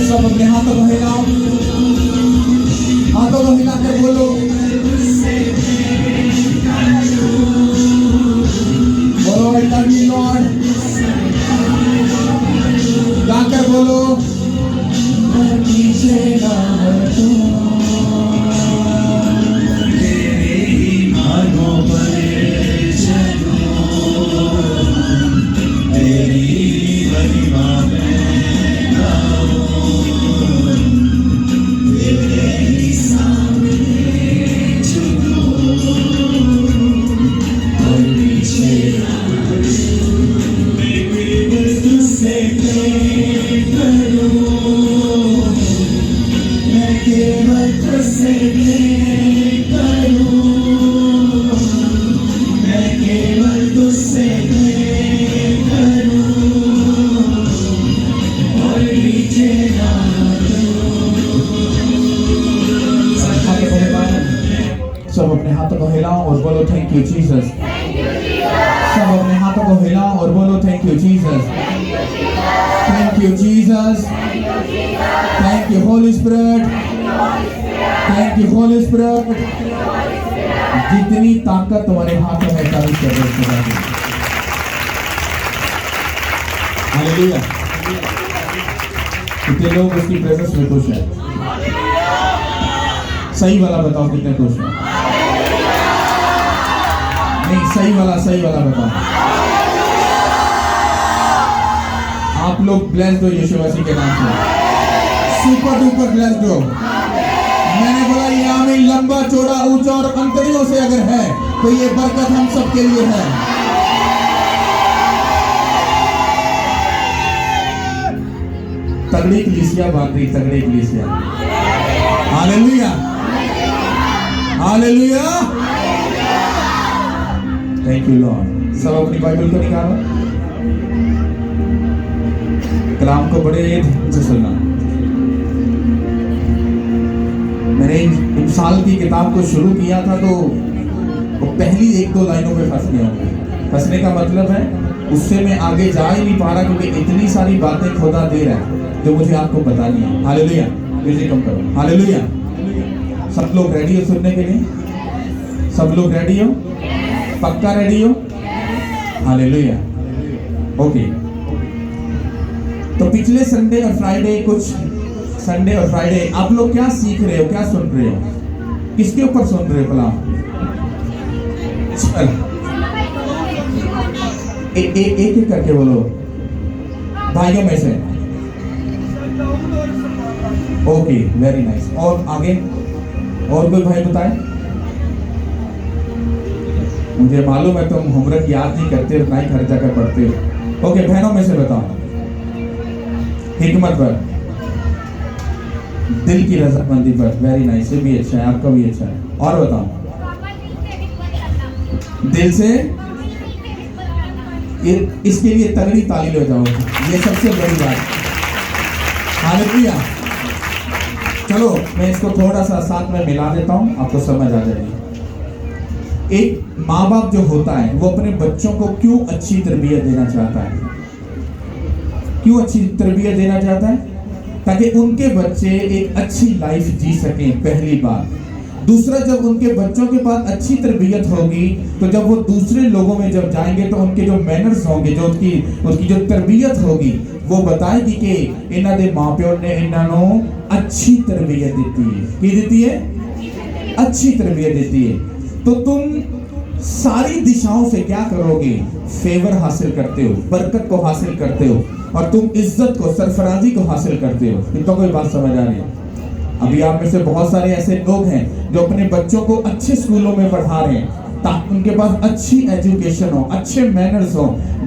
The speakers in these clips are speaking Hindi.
सब अपने हाथों को हिलाओ, हाथों को हिला के बोलो, बोलो I love you Lord, गाकर बोलो तेरे ही मार्गों पर चलूं, तेरी महिमा में सब अपने हाथों को हिलाओ और बोलो थैंक यू जीसस। सब अपने हाथों को हिलाओ और बोलो thank you Jesus, thank you Jesus, thank you Holi spirit, thank you Holi spirit. जितनी ताकत तुम्हारे हाथों में तारीफ कर रहे हैं। हालेलुया। कितने लोग उसकी प्रेजेंस में खुश हैं? सही वाला बताओ कितने खुश हैं? नहीं, सही वाला बताओ। आप लोग ब्लेस्ड हो यीशु मसीह के नाम से, सुपर डुपर ब्लेस्ड हो। मैंने बोला ये आमीन लंबा चौड़ा ऊंचा और अंतरियों से अगर है तो ये बरकत हम सबके लिए है। तगड़ी कलीसिया बांध रही, तगड़ी कलीसिया। Hallelujah, hallelujah, thank you Lord. सब अपनी बाइबल को निकालो, कलाम को बड़े ध्यान से सुनना। मैंने इन साल की किताब को शुरू किया था तो पहली एक दो लाइनों पे फंस गया हूँ। फंसने का मतलब है उससे मैं आगे जा ही नहीं पा रहा क्योंकि इतनी सारी बातें खुदा दे रहा है जो मुझे आपको बतानी है। हालेलुया, म्यूजिक कम करो। हालेलुया। सब लोग रेडी हो सुनने के लिए? सब लोग रेडी हो? पक्का रेडी हो? हालेलुया। ओके, तो पिछले संडे और फ्राइडे, कुछ संडे और फ्राइडे आप लोग क्या सीख रहे हो, क्या सुन रहे हो? किसके ऊपर सुन रहे हो? कलाम एक एक करके बोलो भाइयों में से। Okay, very nice. और आगे और कोई भाई बताए? मुझे मालूम है तुम होमवर्क याद नहीं करते हो, ना ही घर जाकर पढ़ते हो। ओके, बहनों में से बताओ। हिकमत पर, दिल की रजामंदी पर, वेरी नाइस, ये भी अच्छा है, आपका भी अच्छा है। और बताओ, दिल से, इसके लिए तगड़ी ताली ले जाओ, ये सबसे बड़ी बात। हालेलुया। चलो मैं इसको थोड़ा सा साथ में मिला देता हूं, आपको समझ आ जाएगी। एक माँ बाप जो होता है वो अपने बच्चों को क्यों अच्छी तरबियत देना चाहता है? क्यों अच्छी तरबियत देना चाहता है? ताकि उनके बच्चे एक अच्छी लाइफ जी सकें, पहली बात। दूसरा, जब उनके बच्चों के पास अच्छी तरबियत होगी तो जब वो दूसरे लोगों में जब जाएंगे तो उनके जो मैनर्स होंगे, जो उनकी जो तरबियत होगी वो बताएगी कि इन्हों के माँ प्यो ने इन्हों अच्छी तरबियत दी है। की दी है? अच्छी तरबियत देती है। तो तुम सारी दिशाओं से क्या करोगे? फेवर हासिल करते हो, बरकत को हासिल करते हो, और तुम इज्जत को, सरफराजी को हासिल करते हो। इतना कोई बात समझ आ रही है? अभी आप में से बहुत सारे ऐसे लोग हैं जो अपने बच्चों को अच्छे स्कूलों में पढ़ा रहे हैं ताकि उनके पास अच्छी एजुकेशन हो, अच्छे मैनर्स हो,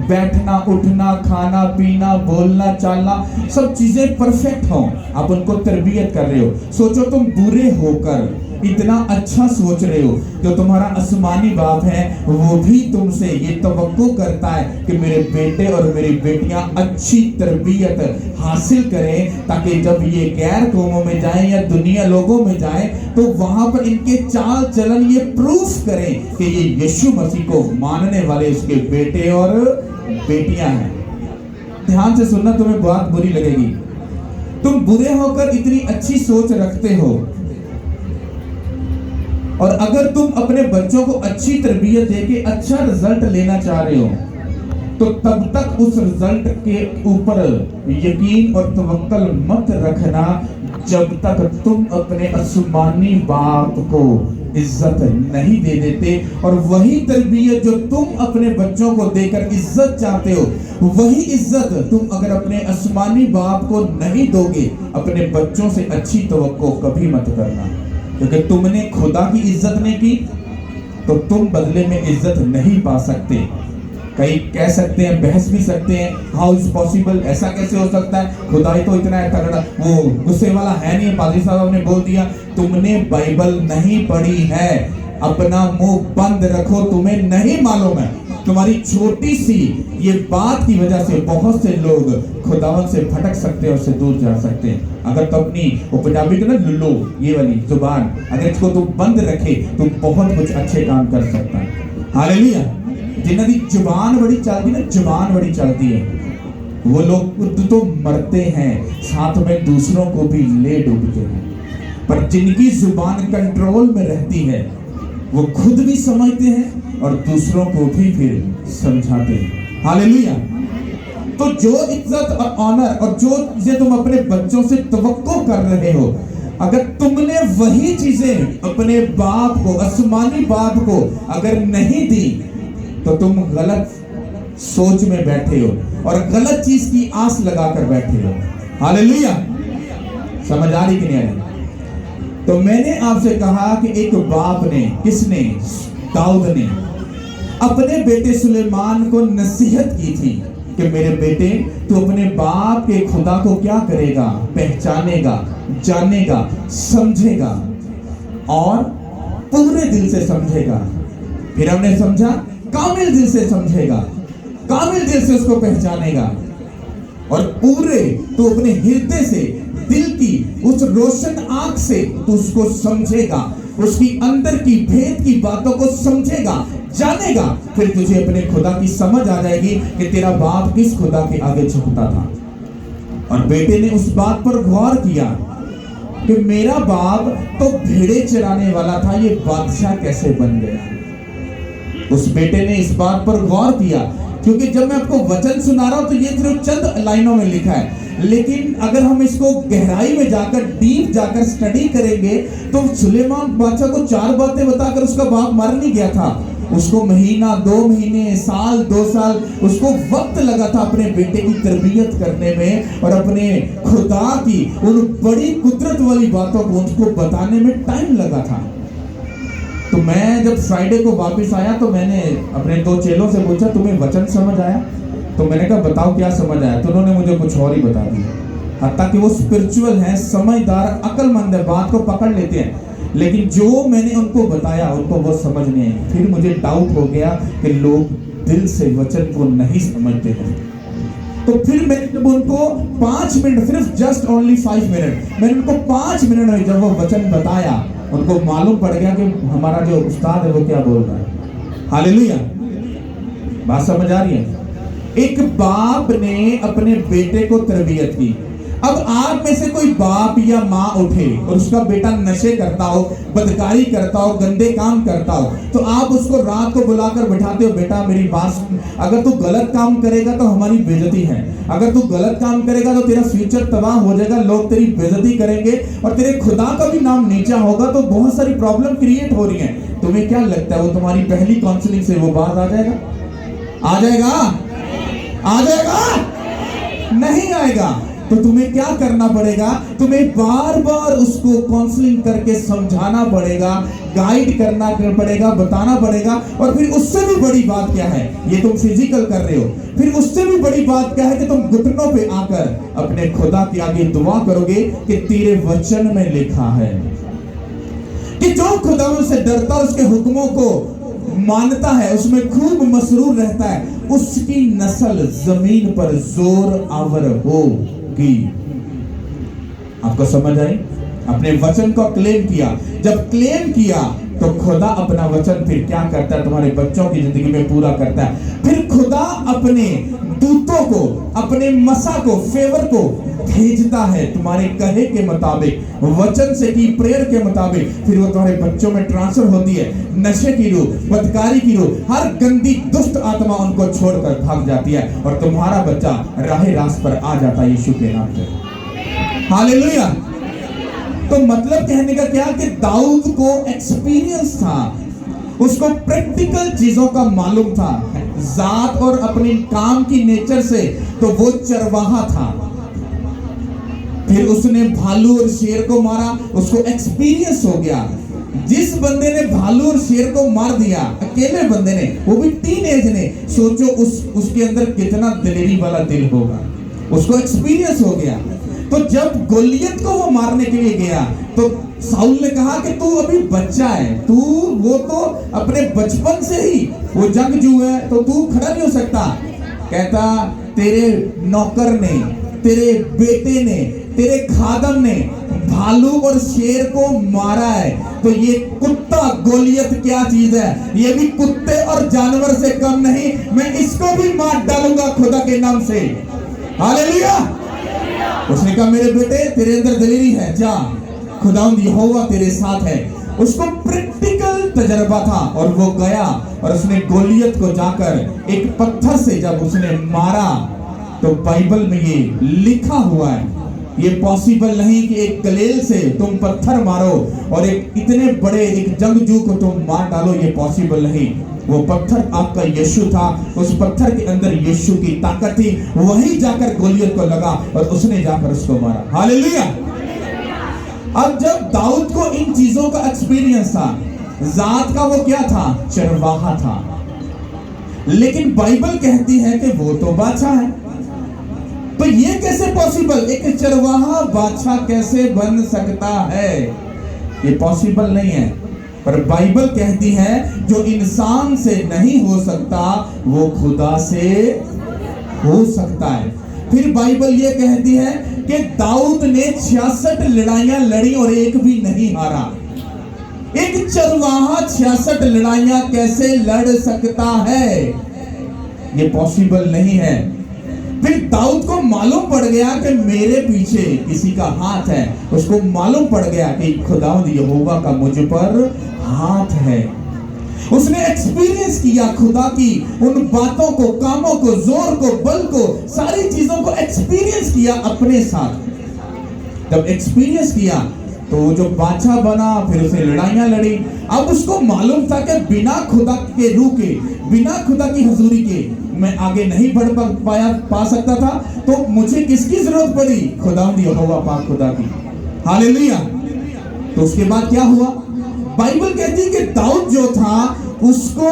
बैठना उठना, खाना पीना, बोलना चालना, सब चीजें परफेक्ट हो। आप उनको तरबियत कर रहे हो। सोचो तुम बुरे होकर इतना अच्छा सोच रहे हो, जो तुम्हारा आसमानी बाप है वो भी तुमसे ये तवक्को करता है कि मेरे बेटे और मेरी बेटियां अच्छी तरबियत हासिल करें, ताकि जब ये गैर कौमों में जाएं या दुनिया लोगों में जाएं तो वहां पर इनके चाल चलन ये प्रूफ करें कि ये यीशु मसीह को मानने वाले उसके बेटे और बेटियां हैं। ध्यान से सुनना, तुम्हें बात बुरी लगेगी। तुम बुरे होकर इतनी अच्छी सोच रखते हो, और अगर तुम अपने बच्चों को अच्छी तरबियत देके अच्छा रिजल्ट लेना चाह रहे हो तो तब तक उस रिजल्ट के ऊपर यकीन और तवक्कल मत रखना जब तक तुम अपने आसमानी बाप को इज्जत नहीं दे देते। और वही तरबियत जो तुम अपने बच्चों को देकर इज्जत चाहते हो, वही इज्जत तुम अगर अपने आसमानी बाप को नहीं दोगे, अपने बच्चों से अच्छी तवक्को कभी मत करना। क्योंकि तुमने खुदा की इज्जत नहीं की तो तुम बदले में इज्जत नहीं पा सकते। कई कह सकते हैं, बहस भी सकते हैं, हाउ इज पॉसिबल, ऐसा कैसे हो सकता है, खुदाई तो इतना है तगड़ा, वो गुस्से वाला है नहीं। पादरी साहब ने बोल दिया, तुमने बाइबल नहीं पढ़ी है, अपना मुंह बंद रखो, तुम्हें नहीं मालूम है। तुम्हारी छोटी सी ये बात की वजह से बहुत से लोग खुदावन से भटक सकते हैं, उससे दूर जा सकते हैं। अगर तो अपनी वो पंजाबी का ना लुल्लो, ये वाली जुबान, अगर इसको तुम बंद रखे तो बहुत कुछ अच्छे काम कर सकता है। हालेलुया। जिन्हों की जुबान बड़ी चलती ना, जुबान बड़ी चलती है, वो लोग तो मरते हैं, साथ में दूसरों को भी ले डूबते हैं। पर जिनकी जुबान कंट्रोल में रहती है वो खुद भी समझते हैं और दूसरों को भी फिर समझाते हैं। हालेलुया। तो जो इज्जत और ऑनर और जो चीजें तुम अपने बच्चों से तवक्को कर रहे हो, अगर तुमने वही चीजें अपने बाप को, आसमानी बाप को अगर नहीं दी तो तुम गलत सोच में बैठे हो और गलत चीज की आस लगाकर बैठे हो। हालेलुया। समझ आ रही कि नहीं आ रही? तो मैंने आपसे कहा कि एक बाप ने, किसने? दाऊद ने अपने बेटे सुलेमान को नसीहत की थी कि मेरे बेटे, तू अपने बाप के खुदा को क्या करेगा? पहचानेगा, जानेगा, समझेगा और पूरे दिल से समझेगा। फिर हमने समझा, कामिल दिल से समझेगा, कामिल दिल से उसको पहचानेगा और पूरे तू अपने हृदय से, दिल की उस रोशन आंख से तू उसको समझेगा, उसकी अंदर की भेद की बातों को समझेगा, जानेगा। फिर तुझे अपने खुदा की समझ आ जाएगी कि तेरा बाप किस खुदा के आगे झुकता था। और बेटे ने उस बात पर गौर किया कि मेरा बाप तो भेड़े चराने वाला था, ये बादशाह कैसे बन गया। उस बेटे ने इस बात पर गौर किया, क्योंकि जब मैं आपको वचन सुना रहा हूं तो ये सिर्फ चंद लाइनों में लिखा है, लेकिन अगर हम इसको गहराई में जाकर, डीप जाकर स्टडी करेंगे तो सुलेमान बादशाह को 4 बातें बताकर उसका बाप मर नहीं गया था। उसको महीना, 2 महीने, साल, 2 साल उसको वक्त लगा था अपने बेटे की तरबियत करने में और अपने खुदा की उन बड़ी कुदरत वाली बातों को उसको बताने में टाइम लगा था। तो मैं जब फ्राइडे को वापस आया तो मैंने अपने 2 चेलों से पूछा, तुम्हें वचन समझ आया? तो मैंने कहा बताओ क्या समझ आया। तो उन्होंने मुझे कुछ और ही बता दिया। हत्ता कि वो स्पिरिचुअल हैं, समझदार, अक्लमंद है, बात को पकड़ लेते हैं, लेकिन जो मैंने उनको बताया उनको वो समझ नहीं आई। फिर मुझे डाउट हो गया कि लोग दिल से वचन को नहीं समझते हैं। तो फिर मैंने जब उनको 5 मिनट, सिर्फ जस्ट ओनली 5 मिनट, मैंने उनको 5 मिनट में जब वो वचन बताया, उनको मालूम पड़ गया कि हमारा जो उस्ताद है वो क्या बोल रहा है। हालेलुया। बात समझ आ रही है? एक बाप ने अपने बेटे को तरबियत की। अब आप में से कोई बाप या माँ उठे और उसका बेटा नशे करता हो, बदकारी करता हो, गंदे काम करता हो, तो आप उसको रात को बुलाकर बिठाते हो, बेटा मेरी बात सुन, अगर तू गलत काम करेगा तो हमारी बेइज्जती है, अगर तू गलत काम करेगा तो तेरा फ्यूचर तबाह हो जाएगा, लोग तेरी बेइज्जती करेंगे और तेरे खुदा का भी नाम नीचा होगा, तो बहुत सारी प्रॉब्लम क्रिएट हो रही है। तुम्हें क्या लगता है वो तुम्हारी पहली काउंसलिंग से वो बात आ जाएगा? आ जाएगा? आ जाएगा? नहीं आएगा। तो तुम्हें क्या करना पड़ेगा? तुम्हें बार बार उसको काउंसलिंग करके समझाना पड़ेगा, गाइड करना पड़ेगा, बताना पड़ेगा। और फिर उससे भी बड़ी बात क्या है, ये तुम फिजिकल कर रहे हो, फिर उससे भी बड़ी बात क्या है कि तुम घुटनों पे आकर अपने खुदा के आगे दुआ करोगे कि तेरे वचन में लिखा है कि जो खुदा से डरता उसके हुक्मों को मानता है, उसमें खूब मसरूर रहता है, उसकी नस्ल जमीन पर जोर आवर होगी। आपको समझ आई? अपने वचन को क्लेम किया। जब क्लेम किया तो खुदा अपना वचन फिर क्या करता है? तुम्हारे बच्चों की जिंदगी में पूरा करता है। फिर खुदा अपने दूतों को, अपने मसा को, फेवर को भेजता है तुम्हारे कहे के मुताबिक, वचन से की प्रेयर के मुताबिक। फिर वो तुम्हारे बच्चों में ट्रांसफर होती है। नशे की रूह, बदकारी की रूह, हर गंदी दुष्ट आत्मा उनको छोड़कर भाग जाती है और तुम्हारा बच्चा राहे रास्त पर आ जाता है यीशु के नाम से। हालेलुया। तो मतलब कहने का क्या कि दाऊद को एक्सपीरियंस था, उसको प्रैक्टिकल चीजों का मालूम था, जात और अपने काम की नेचर से तो वो चरवाहा था। फिर उसने भालू और शेर को मारा, उसको एक्सपीरियंस हो गया। जिस बंदे ने भालू और शेर को मार दिया, अकेले बंदे ने, वो भी टीनेज ने, सोचो उसके अंदर कितना दिलेरी वाला दिल होगा। उसको एक्सपीरियंस हो गया। तो जब गोलियत को वो मारने के लिए गया तो साउल ने कहा कि तू अभी बच्चा है, तू वो तो अपने बचपन से ही वो जंगजू है, तो तू खड़ा नहीं हो सकता। कहता तेरे नौकर ने, तेरे बेटे ने, तेरे खादम ने भालू और शेर को मारा है, तो ये कुत्ता गोलियत क्या चीज है? ये भी कुत्ते और जानवर से कम नहीं, मैं इसको भी मार डालूंगा खुदा के नाम से। हालेलुया। उसने कहा मेरे बेटे तेरे अंदर दिलेरी है, जा, खुदावंद यहोवा तेरे साथ है। उसको प्रैक्टिकल तजर्बा था और वो गया और उसने गोलियत को जाकर एक पत्थर से जब उसने मारा, तो बाइबल में ये लिखा हुआ है, ये पॉसिबल नहीं कि एक कलेल से तुम पत्थर मारो और एक इतने बड़े एक जंगजू को तुम मार डालो, ये पॉसिबल नहीं। वो पत्थर आपका यीशु था, उस पत्थर के अंदर यीशु की ताकत थी, वही जाकर गोलियत को लगा और उसने जाकर उसको मारा। हालेलुया। अब जब दाऊद को इन चीजों का एक्सपीरियंस था, जात का वो क्या था? चरवाहा था। लेकिन बाइबल कहती है कि वो तो बादशाह है। तो ये कैसे पॉसिबल? एक चरवाहा बादशाह कैसे बन सकता है? ये पॉसिबल नहीं है। पर बाइबल कहती है जो इंसान से नहीं हो सकता वो खुदा से हो सकता है। फिर बाइबल ये कहती है कि दाऊद ने 66 लड़ाइयां लड़ी और एक भी नहीं हारा। एक चरवाहा 66 लड़ाइयां कैसे लड़ सकता है? ये पॉसिबल नहीं है। फिर दाऊद को मालूम पड़ गया कि मेरे पीछे किसी का हाथ है। उसको मालूम पड़ गया कि खुदावंद यहोवा का मुझ पर हाथ है। उसने एक्सपीरियंस किया खुदा की उन बातों को, कामों को, जोर को, बल को, सारी चीजों को एक्सपीरियंस किया अपने साथ। जब एक्सपीरियंस किया तो वो जो बादशाह बना, फिर उसे लड़ाइयां लड़ी। अब उसको मालूम था कि बिना खुदा के रूह के, बिना खुदा की हजूरी के मैं आगे नहीं बढ़ पा सकता था। तो मुझे किसकी जरूरत पड़ी? खुदावंद यहोवा पाक खुदा की। हालेलुया। तो उसके बाद क्या हुआ? बाइबल कहती है कि दाऊद जो था उसको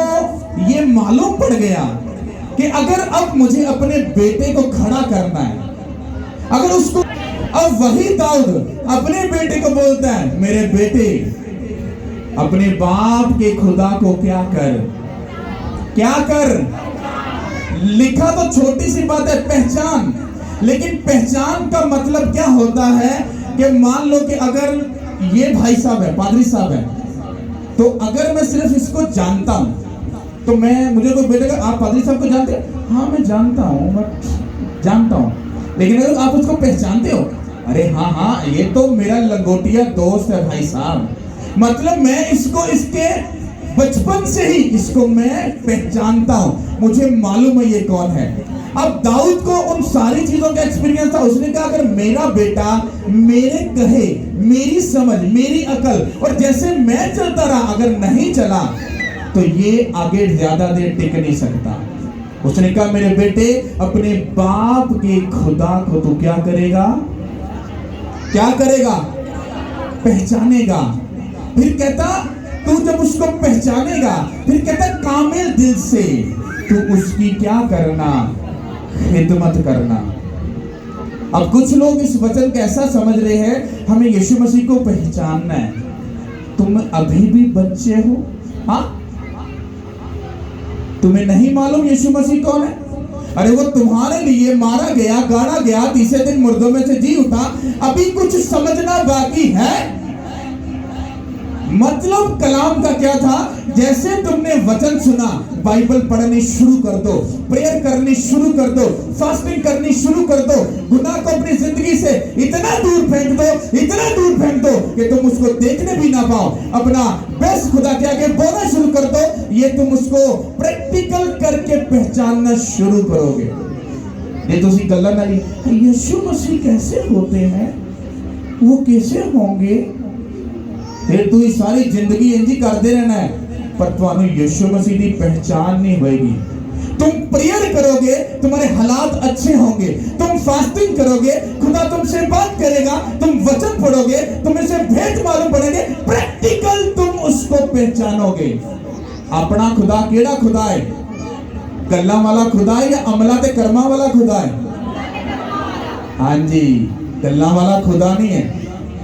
ये मालूम पड़ गया कि अगर अब मुझे अपने बेटे को खड़ा करना है, अगर उसको, अब वही दाऊद अपने बेटे को बोलता है मेरे बेटे अपने बाप के खुदा को क्या कर, क्या कर। लिखा तो छोटी सी बात है, पहचान। लेकिन पहचान का मतलब क्या होता है कि मान लो कि अगर ये भाई साहब है, पादरी साहब है, तो अगर मैं सिर्फ इसको जानता हूं तो मुझे कोई बेटे का, आप पादरी साहब को जानते हो? हाँ मैं जानता हूँ, मैं जानता हूँ। लेकिन अगर आप उसको पहचानते हो? अरे हाँ हाँ, ये तो मेरा लंगोटिया दोस्त है भाई साहब। मतलब मैं इसको इसके बचपन से ही इसको मैं पहचानता हूं, मुझे मालूम है ये कौन है। अब दाऊद को उन सारी चीजों का एक्सपीरियंस था। उसने कहा अगर मेरा बेटा मेरे कहे, मेरी समझ, मेरी अकल और जैसे मैं चलता रहा, अगर नहीं चला तो ये आगे ज्यादा देर टिक नहीं सकता। उसने कहा मेरे बेटे, अपने बाप के खुदा को तू क्या करेगा? क्या करेगा? पहचानेगा। फिर कहता तू जब उसको पहचानेगा, फिर कहता कामिल दिल से तू उसकी क्या करना? खिदमत करना। अब कुछ लोग इस वचन को ऐसा समझ रहे हैं हमें यीशु मसीह को पहचानना है। तुम अभी भी बच्चे हो, हाँ? तुम्हें नहीं मालूम यीशु मसीह कौन है? अरे वो तुम्हारे लिए मारा गया, गाड़ा गया, तीसरे दिन मुर्दों में से जी उठा, अभी कुछ समझना बाकी है। मतलब कलाम का क्या था? जैसे तुमने वचन सुना, बाइबल पढ़नी शुरू कर दो, प्रेयर करनी शुरू कर दो, फास्टिंग करनी शुरू कर दो, गुनाह को अपनी जिंदगी से इतना दूर फेंक दो, इतना दूर फेंक दो कि तुम उसको देखने भी ना पाओ। अपना बेस्ट खुदा के आगे बोलना शुरू कर दो। ये तुम उसको प्रैक्टिकल करके पहचानना शुरू करोगे। ये तो सी गल्ला नहीं, यीशु मसीह कैसे होते हैं, वो कैसे होंगे? फिर तू सारी जिंदगी इंज ही करते रहना है, पर तुहानू यीशु मसीह की पहचान नहीं होगी। तुम प्रेयर करोगे, तुम्हारे हालात अच्छे होंगे। तुम फास्टिंग करोगे, खुदा तुमसे बात करेगा। तुम वचन पढ़ोगे, तुम्हें से भेंट मालूम पड़ेंगे। प्रैक्टिकल तुम उसको पहचानोगे। अपना खुदा केड़ा खुदा है? गल्ला वाला खुदा है या अमला ते कर्मा वाला खुदा है? हाँ जी, गल्ला वाला खुदा नहीं है।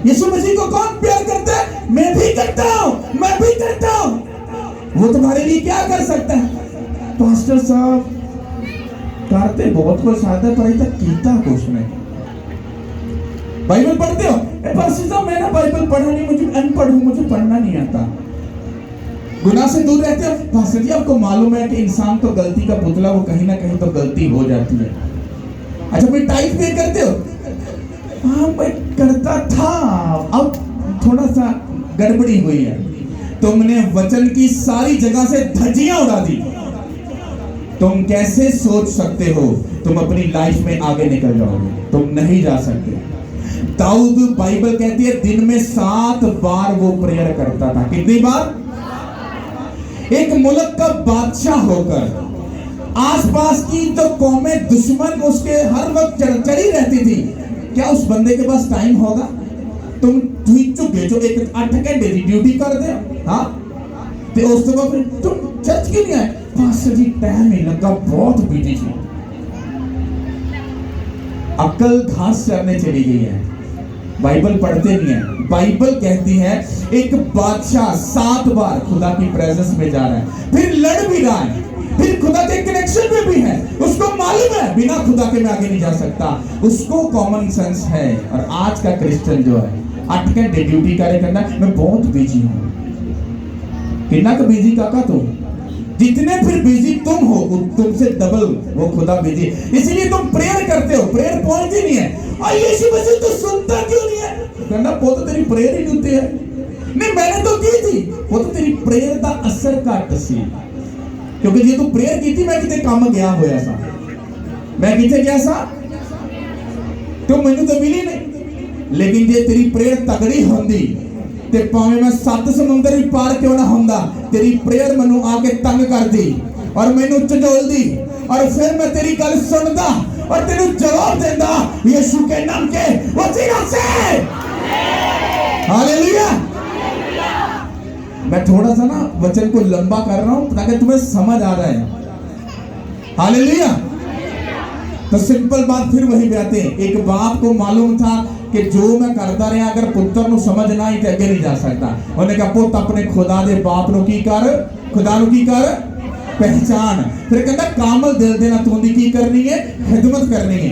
यीशु मसीह को कौन प्यार करता है? मैं भी करता हूं, मैं भी करता हूं। वो तुम्हारे लिए क्या कर सकता है? पास्टर साहब करते बहुत कुछ आता है, पर अभी तक कीता कुछ नहीं। बाइबल पढ़ते हो? पास्टर साहब मैंने बाइबल पढ़ा नहीं, मुझे अनपढ़ हूं, मुझे पढ़ना नहीं आता। गुनाह से दूर रहते हो? पास्टर जी आपको मालूम है कि इंसान तो गलती का पुतला, वो कहीं ना कहीं तो गलती हो जाती है। अच्छा फिर टाइप पे करते हो? हाँ मैं करता था, अब थोड़ा सा गड़बड़ी हुई है। तुमने वचन की सारी जगह से धज्जियां उड़ा दी। तुम कैसे सोच सकते हो तुम अपनी लाइफ में आगे निकल जाओगे? तुम नहीं जा सकते। दाऊद, बाइबल कहती है दिन में 7 बार वो प्रेयर करता था। कितनी बार? एक मुल्क का बादशाह होकर आसपास की जो कौमें दुश्मन उसके हर वक्त चढ़ी रहती थी, क्या उस बंदे के पास टाइम होगा? तुम चुके जो एक 8 घंटे की ड्यूटी कर दे, हाँ? ते उस तो बाद तुम चर्च क्यों नहीं आए? पास्टर जी टाइम नहीं लगा, बहुत बिजी थी। अकल घास चरने चली गई है, बाइबल पढ़ते नहीं है। बाइबल कहती है एक बादशाह 7 बार खुदा की प्रेजेंस में जा रहा है, फिर लड़ भी रहा है, फिर खुदा के कनेक्शन में भी है। उसको मालूम है बिना खुदा के मैं आगे नहीं जा सकता। उसको कॉमन सेंस है। और आज का क्रिश्चियन जो है 8 घंटे ड्यूटी कार्य करना, मैं बहुत बिजी हूं। कितना का बिजी काका तुम? जितने फिर बिजी तुम हो तुमसे डबल वो खुदा बिजी। इसलिए तुम प्रेयर करते हो, प्रेयर पहुंच ही नहीं है। और यीशु मसीह तो सुनता क्यों नहीं है? कहना वो तो तेरी प्रेयर ही नहीं है। नहीं मैंने तो की थी, वो तो तेरी प्रेयर का असर घट सी। क्योंकि जे तू प्रेयर की थी, मैं किते काम गया होया सा, मैं किते गया सा, तो मैनू तो मिली नहीं। लेकिन जे तेरी प्रेयर तगड़ी होंदी ते भावें मैं 7 समुंदर भी पार क्यों ना होंदा, तेरी प्रेयर मैनू आके तंग कर दी और मैनू झंझोल दी, और फिर मैं तेरी गल सुनदा और तेनू जवाब देंदा यीशु के नाम के वसीला से। हालेलुया। मैं थोड़ा सा ना वचन को लंबा कर रहा हूं ताकि तुम्हें समझ आ रहा है। हालेलुया। तो सिंपल बात फिर वही बात है। एक बाप को मालूम था कि जो मैं करता रहा, अगर पुत्र नु समझ ना आई तो अगे नहीं जा सकता। उन्हें कहा पुत्र अपने खुदा दे बाप नु की कर, खुदा नु की कर, पहचान। फिर कहता कामल दिल देना तू की करनी है, खिदमत करनी है।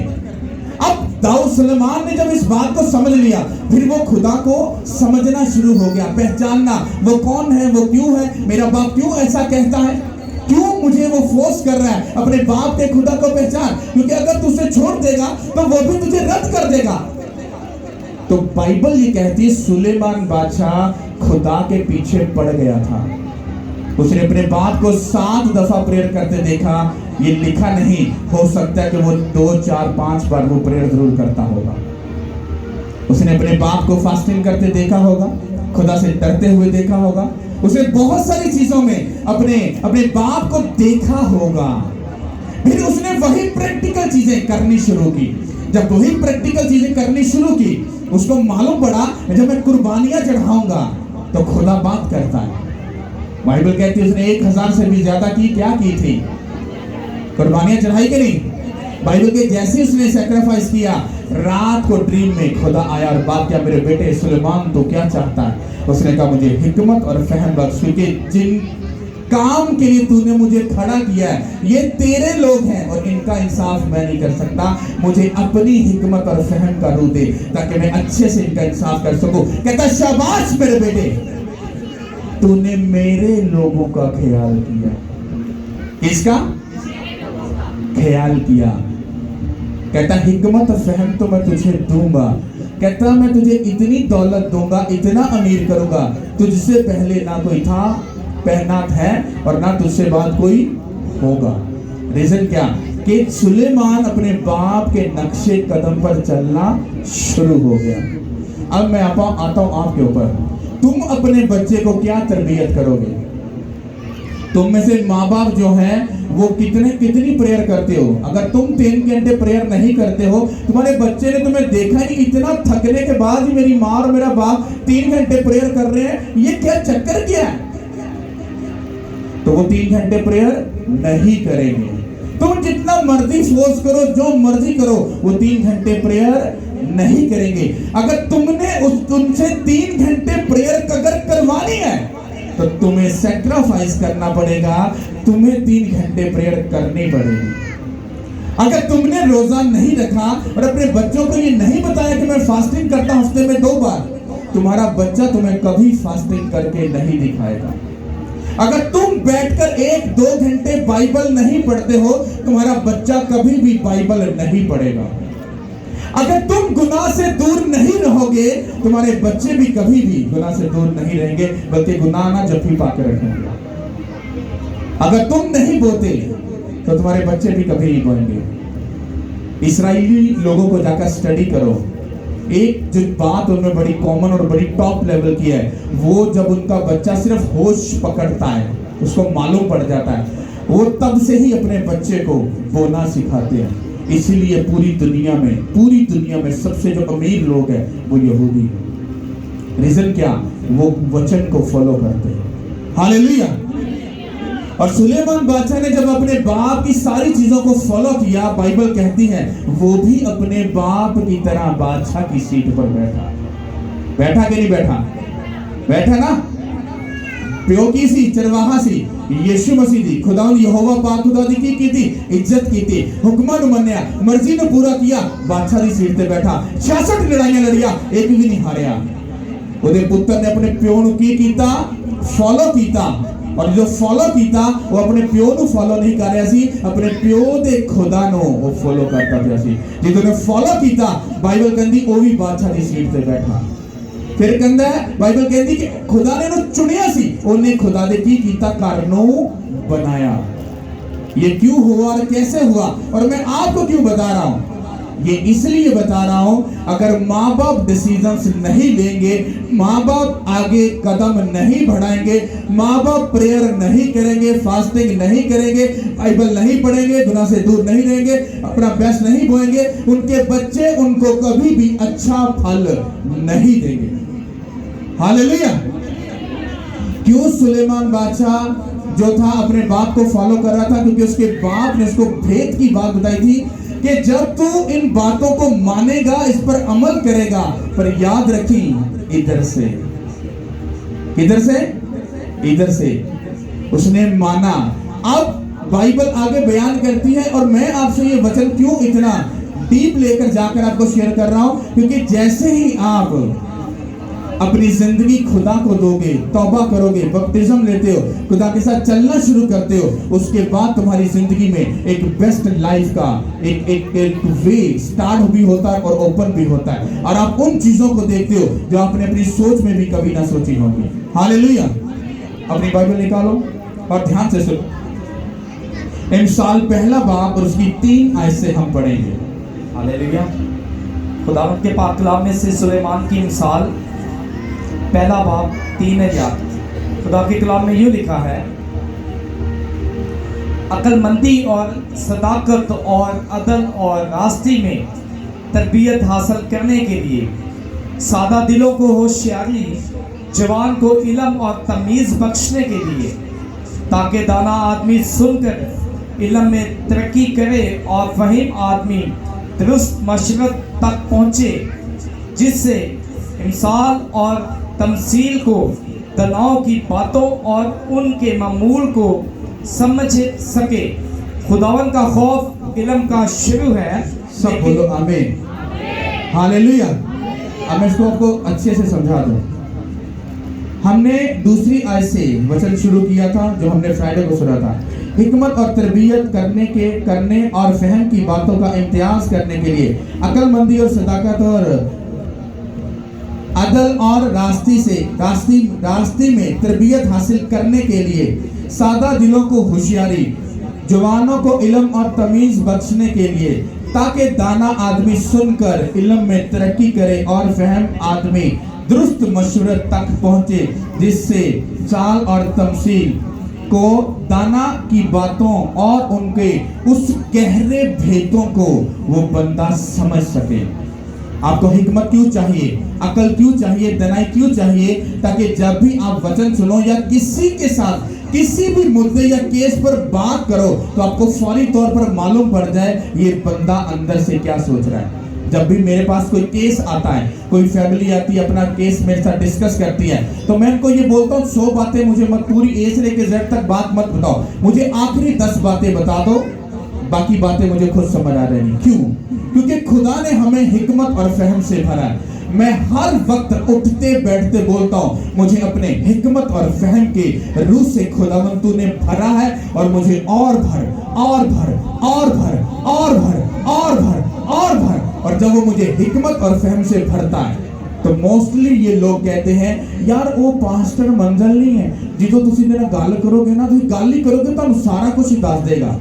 अब दाऊद सुलेमान ने जब इस बात को समझ लिया, फिर वो खुदा को समझना शुरू हो गया, पहचानना वो कौन है, वो क्यों है, मेरा बाप क्यों ऐसा कहता है। क्यों मुझे वो फोर्स कर रहा है? अपने बाप के खुदा को पहचान, क्योंकि अगर तू उसे छोड़ देगा तो वो भी तुझे रद्द कर देगा। तो बाइबल ये कहती है सुलेमान बादशाह खुदा के पीछे पड़ गया था। उसने अपने बाप को 7 दफा प्रेयर करते देखा। ये लिखा नहीं, हो सकता है कि वो 2, 4, 5 बार वो प्रेयर जरूर करता होगा। उसने अपने बाप को फास्टिंग करते देखा होगा, खुदा से डरते हुए देखा होगा, उसने बहुत सारी चीजों में अपने बाप को देखा होगा। फिर उसने वही प्रैक्टिकल चीजें करनी शुरू की। जब वही प्रैक्टिकल चीजें करनी शुरू की, उसको मालूम पड़ा जब मैं कुर्बानियां चढ़ाऊंगा तो खुदा बात करता है। बाइबल कहती है उसने 1000 से भी ज्यादा की क्या की थी? कुर्बानियां चढ़ाई कि नहीं? बाइबल के जैसे उसने सैक्रिफाइस किया, रात को ड्रीम में खुदा आया और बात किया, मेरे बेटे सुलेमान तो क्या चाहता है? उसने कहा मुझे हिकमत और फहम बख्श, क्योंकि जिन काम के लिए तूने मुझे खड़ा किया है ये तेरे लोग हैं और इनका इंसाफ मैं नहीं कर सकता। मुझे अपनी हिकमत और फहम का रूह दे ताकि मैं अच्छे से इनका इंसाफ कर सकूं। कहता शाबाश मेरे बेटे, तूने मेरे लोगों का ख्याल किया। किसका ख्याल किया? कहता हिकमत और फहम तो मैं तुझे दूंगा। कहता मैं तुझे इतनी दौलत दूंगा, इतना अमीर करूंगा, तुझसे पहले ना कोई था, पहनात है और ना तुझसे बाद कोई होगा। रीजन क्या? कि सुलेमान अपने बाप के नक्शे कदम पर चलना शुरू हो गया। अब मैं आता हूं आपके ऊपर, तुम अपने बच्चे को क्या तरबियत करोगे? तुम में से माँ बाप जो है वो कितनी प्रेयर करते हो? अगर तुम 3 घंटे प्रेयर नहीं करते हो, तुम्हारे बच्चे ने तुम्हें देखा नहीं, इतना थकने के बाद ही मेरी माँ और मेरा बाप 3 घंटे प्रेयर कर रहे हैं, ये क्या चक्कर क्या है? तो वो 3 घंटे प्रेयर नहीं करेंगे। तुम जितना मर्जी फोर्स करो, जो मर्जी करो, वो 3 घंटे प्रेयर नहीं करेंगे। अगर तुमने उनसे 3 घंटे प्रेयर अगर करवानी है तो तुम्हें सैक्रिफाइस करना पड़ेगा, तुम्हें 3 घंटे प्रेयर करनी पड़ेगी। अगर तुमने रोजा नहीं रखा और अपने बच्चों को ये नहीं बताया कि मैं फास्टिंग करता हूं हफ्ते में 2 बार, तुम्हारा बच्चा तुम्हें कभी फास्टिंग करके नहीं दिखाएगा। अगर तुम बैठकर 1-2 घंटे बाइबल नहीं पढ़ते हो, तुम्हारा बच्चा कभी भी बाइबल नहीं पढ़ेगा। अगर तुम गुनाह से दूर नहीं रहोगे, तुम्हारे बच्चे भी कभी भी गुनाह से दूर नहीं रहेंगे, बल्कि गुनाह ना जफ्फी पाके रखेंगे। अगर तुम नहीं बोते तो तुम्हारे बच्चे भी कभी नहीं बोएंगे। इस्राएली लोगों को जाकर स्टडी करो, एक जो बात उनमें बड़ी कॉमन और बड़ी टॉप लेवल की है, वो जब उनका बच्चा सिर्फ होश पकड़ता है, उसको मालूम पड़ जाता है, वो तब से ही अपने बच्चे को बोलना सिखाते हैं। इसीलिए पूरी दुनिया में सबसे जो अमीर लोग हैं वो यहूदी हैं। रीजन क्या? वो वचन को फॉलो करते हैं। हालेलुया। और सुलेमान बादशाह ने जब अपने बाप की सारी चीजों को फॉलो किया, बाइबल कहती है वो भी अपने बाप की तरह बादशाह की सीट पर बैठा कि नहीं बैठा? बैठा ना। प्यो की सी चरवाहा सी यीशु मसीह दी खुदा यहोवा पाक खुदा दी की थी, इज्जत की थी, हुक्मां नु मन्निया, मर्जी ने पूरा किया, बादशाह दी सीट ते बैठा, 66 लड़ाइयां लड़िया, एक भी नहीं हारिया। ਉਹਦੇ ਪੁੱਤਰ ਨੇ ਆਪਣੇ ਪਿਓ ਨੂੰ ਕੀ ਕੀਤਾ? फॉलो किया। और जो फॉलो किया वो अपने प्यो ਨੂੰ फॉलो नहीं कर रहा सी, अपने प्यो दे खुदा ਨੂੰ वो फॉलो करता पिया सी। जिन्होंने फॉलो किया, बाइबल कहती वो भी बादशाह दी सीट ते बैठा। फिर कहता है बाइबल कहती कि खुदा ने उन्हें चुनिया सी, उन्हें खुदा ने की कीता, घर नू बनाया। ये क्यों हुआ और कैसे हुआ और मैं आपको क्यों बता रहा हूं? ये इसलिए बता रहा हूं, अगर माँ बाप डिसीजंस नहीं लेंगे, माँ बाप आगे कदम नहीं बढ़ाएंगे, माँ बाप प्रेयर नहीं करेंगे, फास्टिंग नहीं करेंगे, बाइबल नहीं पढ़ेंगे, गुनाह से दूर नहीं रहेंगे, अपना बेस्ट नहीं बोएंगे, उनके बच्चे उनको कभी भी अच्छा फल नहीं देंगे। हालेलुया। क्यों? सुलेमान बादशाह जो था अपने बाप को फॉलो कर रहा था, क्योंकि उसके बाप ने उसको भेद की बात बताई थी कि जब तू इन बातों को मानेगा, इस पर अमल करेगा, पर याद रखी इधर से, किधर से? इधर से। उसने माना। अब बाइबल आगे बयान करती है और मैं आपसे ये वचन क्यों इतना डीप लेकर जाकर आपको शेयर कर रहा हूं, क्योंकि जैसे ही आप अपनी जिंदगी खुदा को दोगे, तौबा करोगे, बपतिस्म लेते हो, खुदा के साथ चलना शुरू करते हो, उसके बाद तुम्हारी जिंदगी में एक बेस्ट लाइफ का एक वे स्टार्ट भी होता है और ओपन भी होता है, और आप उन चीजों को देखते हो जो आपने अपनी सोच में भी कभी ना सोची होंगी। हालेलुया। अपनी बाइबल निकालो और ध्यान से सुनो। इमसाल पहला बाब और उसकी 3 आयत से हम पढ़ेंगे। हालेलुया। खुदावंद के पाक कलाम में से सुलेमान की मिसाल पहला बाब 3 आयत। खुदा के कलाम में यूँ लिखा है, अक्लमंदी और सदाकत और अदल और रास्ते में तरबियत हासिल करने के लिए, सादा दिलों को होशियारी, जवान को इल्म और तमीज़ बख्शने के लिए, ताकि दाना आदमी सुनकर इल्म में तरक्की करे और फहीम आदमी दुरुस्त मशरत तक पहुँचे, जिससे इंसान और तमसील को, तनाव की बातों और उनके मामूल को समझ सके। खुदावन का खौफ इल्म का शुरू है। सब बोलो आमीन। हालेलुया। अब मैं इसको आपको अच्छे से समझा दूं। हमने दूसरी आयत से वचन शुरू किया था जो हमने फ्राइडे को सुना था। हिकमत और तरबियत करने और फहम की बातों का इम्तियाज करने के लिए, अक्लमंदी और सदाकत और अदल और रास्ते में तरबियत हासिल करने के लिए, सादा दिलों को होशियारी, जवानों को इल्म और तमीज़ बख्शने के लिए, ताकि दाना आदमी सुनकर इल्म में तरक्की करे और फहम आदमी दुरुस्त मशवरत तक पहुँचे, जिससे चाल और तमसील को, दाना की बातों और उनके उस गहरे भेदों को वो बंदा समझ सके। आपको हिकमत क्यों चाहिए, अकल क्यों चाहिए, दनाई क्यों चाहिए? ताकि जब भी आप वचन सुनो या किसी के साथ किसी भी मुद्दे या केस पर बात करो तो आपको फौरी तौर पर मालूम पड़ जाए ये बंदा अंदर से क्या सोच रहा है। जब भी मेरे पास कोई केस आता है, कोई फैमिली आती है, अपना केस मेरे साथ डिस्कस करती है, तो मैं उनको ये बोलता हूँ 100 बातें मुझे मत, पूरी ए से लेकर जेड तक बात मत बताओ, मुझे आखिरी 10 बातें बता दो, बाकी बातें मुझे खुद समझ आ रही। क्यों? क्योंकि खुदा ने हमें हिकमत और फहम से भरा है। मैं हर वक्त उठते बैठते बोलता हूँ मुझे अपने हिकमत और फहम के रूह से खुदावंद तूने भरा है, और मुझे और भर और भर और भर और भर और भर और भर। और जब वो मुझे हिकमत और फहम से भरता है तो मोस्टली ये लोग कहते हैं यार वो पास्टर मंजल नहीं है, जो तुसी मेरा गाल करोगे ना, तो गाल नहीं करोगे तो सारा कुछ ही दस देगा।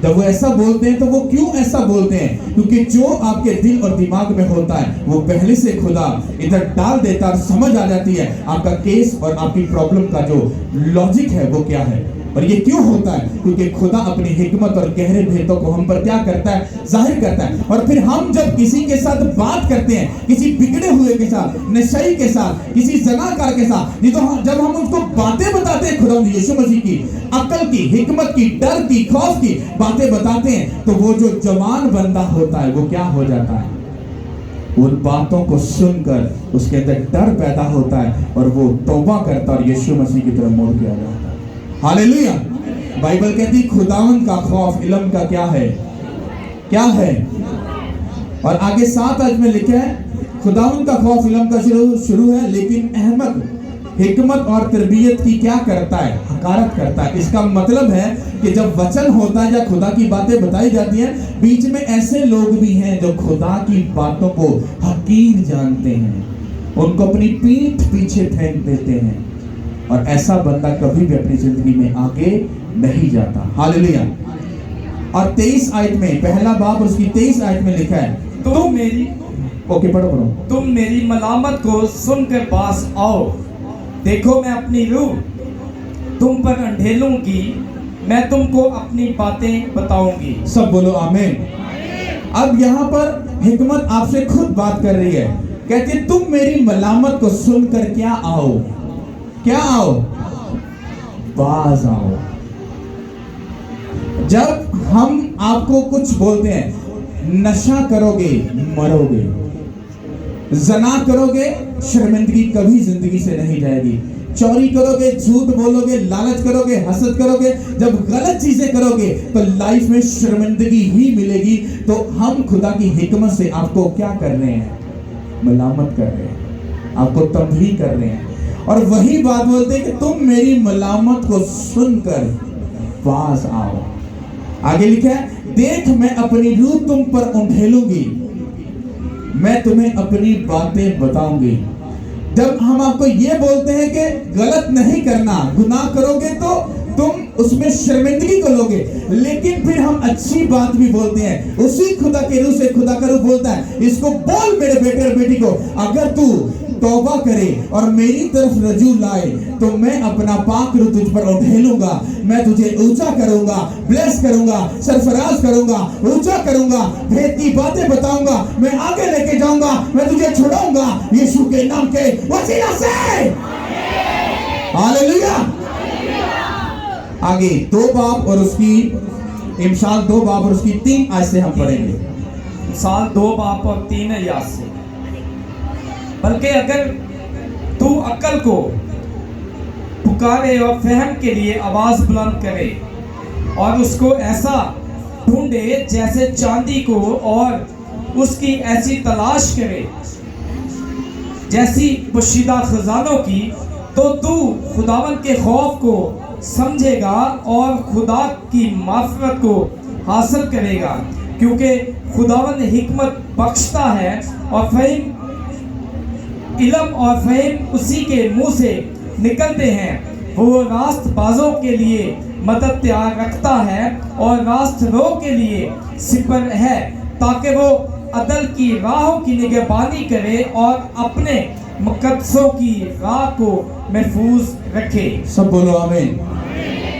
जब वो ऐसा बोलते हैं तो वो क्यों ऐसा बोलते हैं? क्योंकि जो आपके दिल और दिमाग में होता है वो पहले से खुदा इधर डाल देता है, समझ आ जाती है आपका केस और आपकी प्रॉब्लम का जो लॉजिक है वो क्या है। और ये क्यों होता है? क्योंकि खुदा अपनी हिकमत और गहरे भेदों को हम पर क्या करता है, जाहिर करता है। और फिर हम जब किसी के साथ बात करते हैं, किसी बिगड़े हुए के साथ, नशई के साथ, किसी जनाकार के साथ, ये तो जब हम उसको बातें बताते हैं खुदा यीशु मसीह की, अकल की, हिकमत की, डर की, खौफ की बातें बताते हैं, तो वो जो जवान बंदा होता है वो क्या हो जाता है? उन बातों को सुनकर उसके अंदर डर पैदा होता है और वो तौबा करता और यीशु मसीह की तरफ मोड़ के आ जाता है। हालेलुया। बाइबल कहती खुदावंद का खौफ इल्म का क्या है, क्या है? और आगे 7 आयत में लिखा है खुदावंद का खौफ इल्म का शुरू है, लेकिन अहमद हिकमत और तरबियत की क्या करता है, हकारत करता है। इसका मतलब है कि जब वचन होता है या खुदा की बातें बताई जाती हैं, बीच में ऐसे लोग भी हैं जो खुदा की बातों को हकीर जानते हैं, उनको अपनी पीठ पीछे फेंक देते हैं, और ऐसा बंदा कभी भी अपनी जिंदगी में आगे नहीं जाता। हालेलुया। और 23 आयत में, पहला बाब और उसकी 23 आयत में लिखा है, तुम मेरी पढ़ो तुम मेरी मलामत को सुनकर पास आओ, देखो मैं अपनी रूह तुम पर अंधेलूंगी, मैं तुमको अपनी बातें बताऊंगी। सब बोलो आमीन। अब यहाँ पर हिकमत आपसे खुद बात कर रही है, कहती है तुम मेरी मलामत को सुनकर क्या आओ, क्या आओ, बाज आओ। जब हम आपको कुछ बोलते हैं, नशा करोगे मरोगे, जना करोगे शर्मिंदगी कभी जिंदगी से नहीं जाएगी, चोरी करोगे, झूठ बोलोगे, लालच करोगे, हसद करोगे, जब गलत चीजें करोगे तो लाइफ में शर्मिंदगी ही मिलेगी। तो हम खुदा की हिकमत से आपको क्या कर रहे हैं, मलामत कर रहे हैं। आपको तंबीह कर रहे हैं और वही बात बोलते हैं कि तुम मेरी मलामत को सुनकर पास आओ। आगे लिखा है, देख मैं अपनी रूह तुम पर उंडेलूंगी, मैं तुम्हें अपनी बातें बताऊंगी। जब हम आपको ये बोलते हैं कि गलत नहीं करना, गुनाह करोगे तो तुम उसमें शर्मिंदगी को लोगे, लेकिन फिर हम अच्छी बात भी बोलते हैं। उसी खुदा के रूह से खुदा का रूह बोलता है, इसको बोल मेरे बेटे और बेटी को, अगर तू तौबा करे और मेरी तरफ रजू लाए तो मैं अपना पाक रूह तुझ पर उंडेलूंगा, मैं तुझे ऊंचा करूंगा, ब्लेस करूंगा, सरफराज करूंगा, ऊंचा करूंगा, भेद की बातें बताऊंगा, मैं आगे लेके जाऊंगा, मैं तुझे छुड़ाऊंगा यीशु के नाम के वसीला से। हालेलुया। आगे 2 बाब और उसकी इमसाल 2 बाब और उसकी 3 आयत से हम पढ़ेंगे। साल 2 बाप और 3 आयत से, बल्कि अगर तू अक्ल को पुकारे और फहम के लिए आवाज बुलंद करे और उसको ऐसा ढूंढे जैसे चांदी को और उसकी ऐसी तलाश करे जैसी पोशीदा खजानों की, तो तू खुदावन के खौफ को समझेगा और खुदा की माफ़रत को हासिल करेगा, क्योंकि खुदावन हिकमत बख्शता है और फहीम इल्म और फहीम उसी के मुंह से निकलते हैं। वो रास्तबाजों के लिए मदद तैयार रखता है और रास्तरों के लिए सिपर है, ताकि वो अदल की राहों की निगहबानी करे और अपने मुकद्दसों की राह को महफूज रखे। सब बोलो आमीन।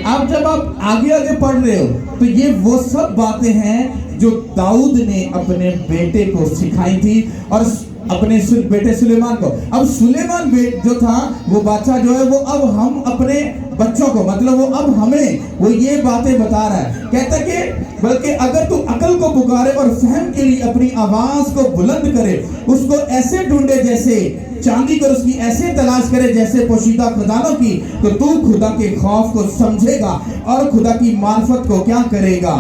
अब जब आप आगे आगे पढ़ रहे हो तो ये वो सब बातें हैं जो दाऊद ने अपने बेटे को सिखाई थी और अपने बेटे सुलेमान को। अब सुलेमान जो था वो बादशाह जो है, वो अब हम अपने बच्चों को, मतलब वो अब हमें वो ये बातें बता रहा है। कहता है कि बल्कि अगर तू अकल को पुकारे और फहम के लिए अपनी आवाज को बुलंद करे, उसको ऐसे ढूंढे जैसे चांदी को, उसकी ऐसे तलाश करे जैसे पोशीदा खजानों की, तो तू खुदा के खौफ को समझेगा और खुदा की मार्फत को क्या करेगा,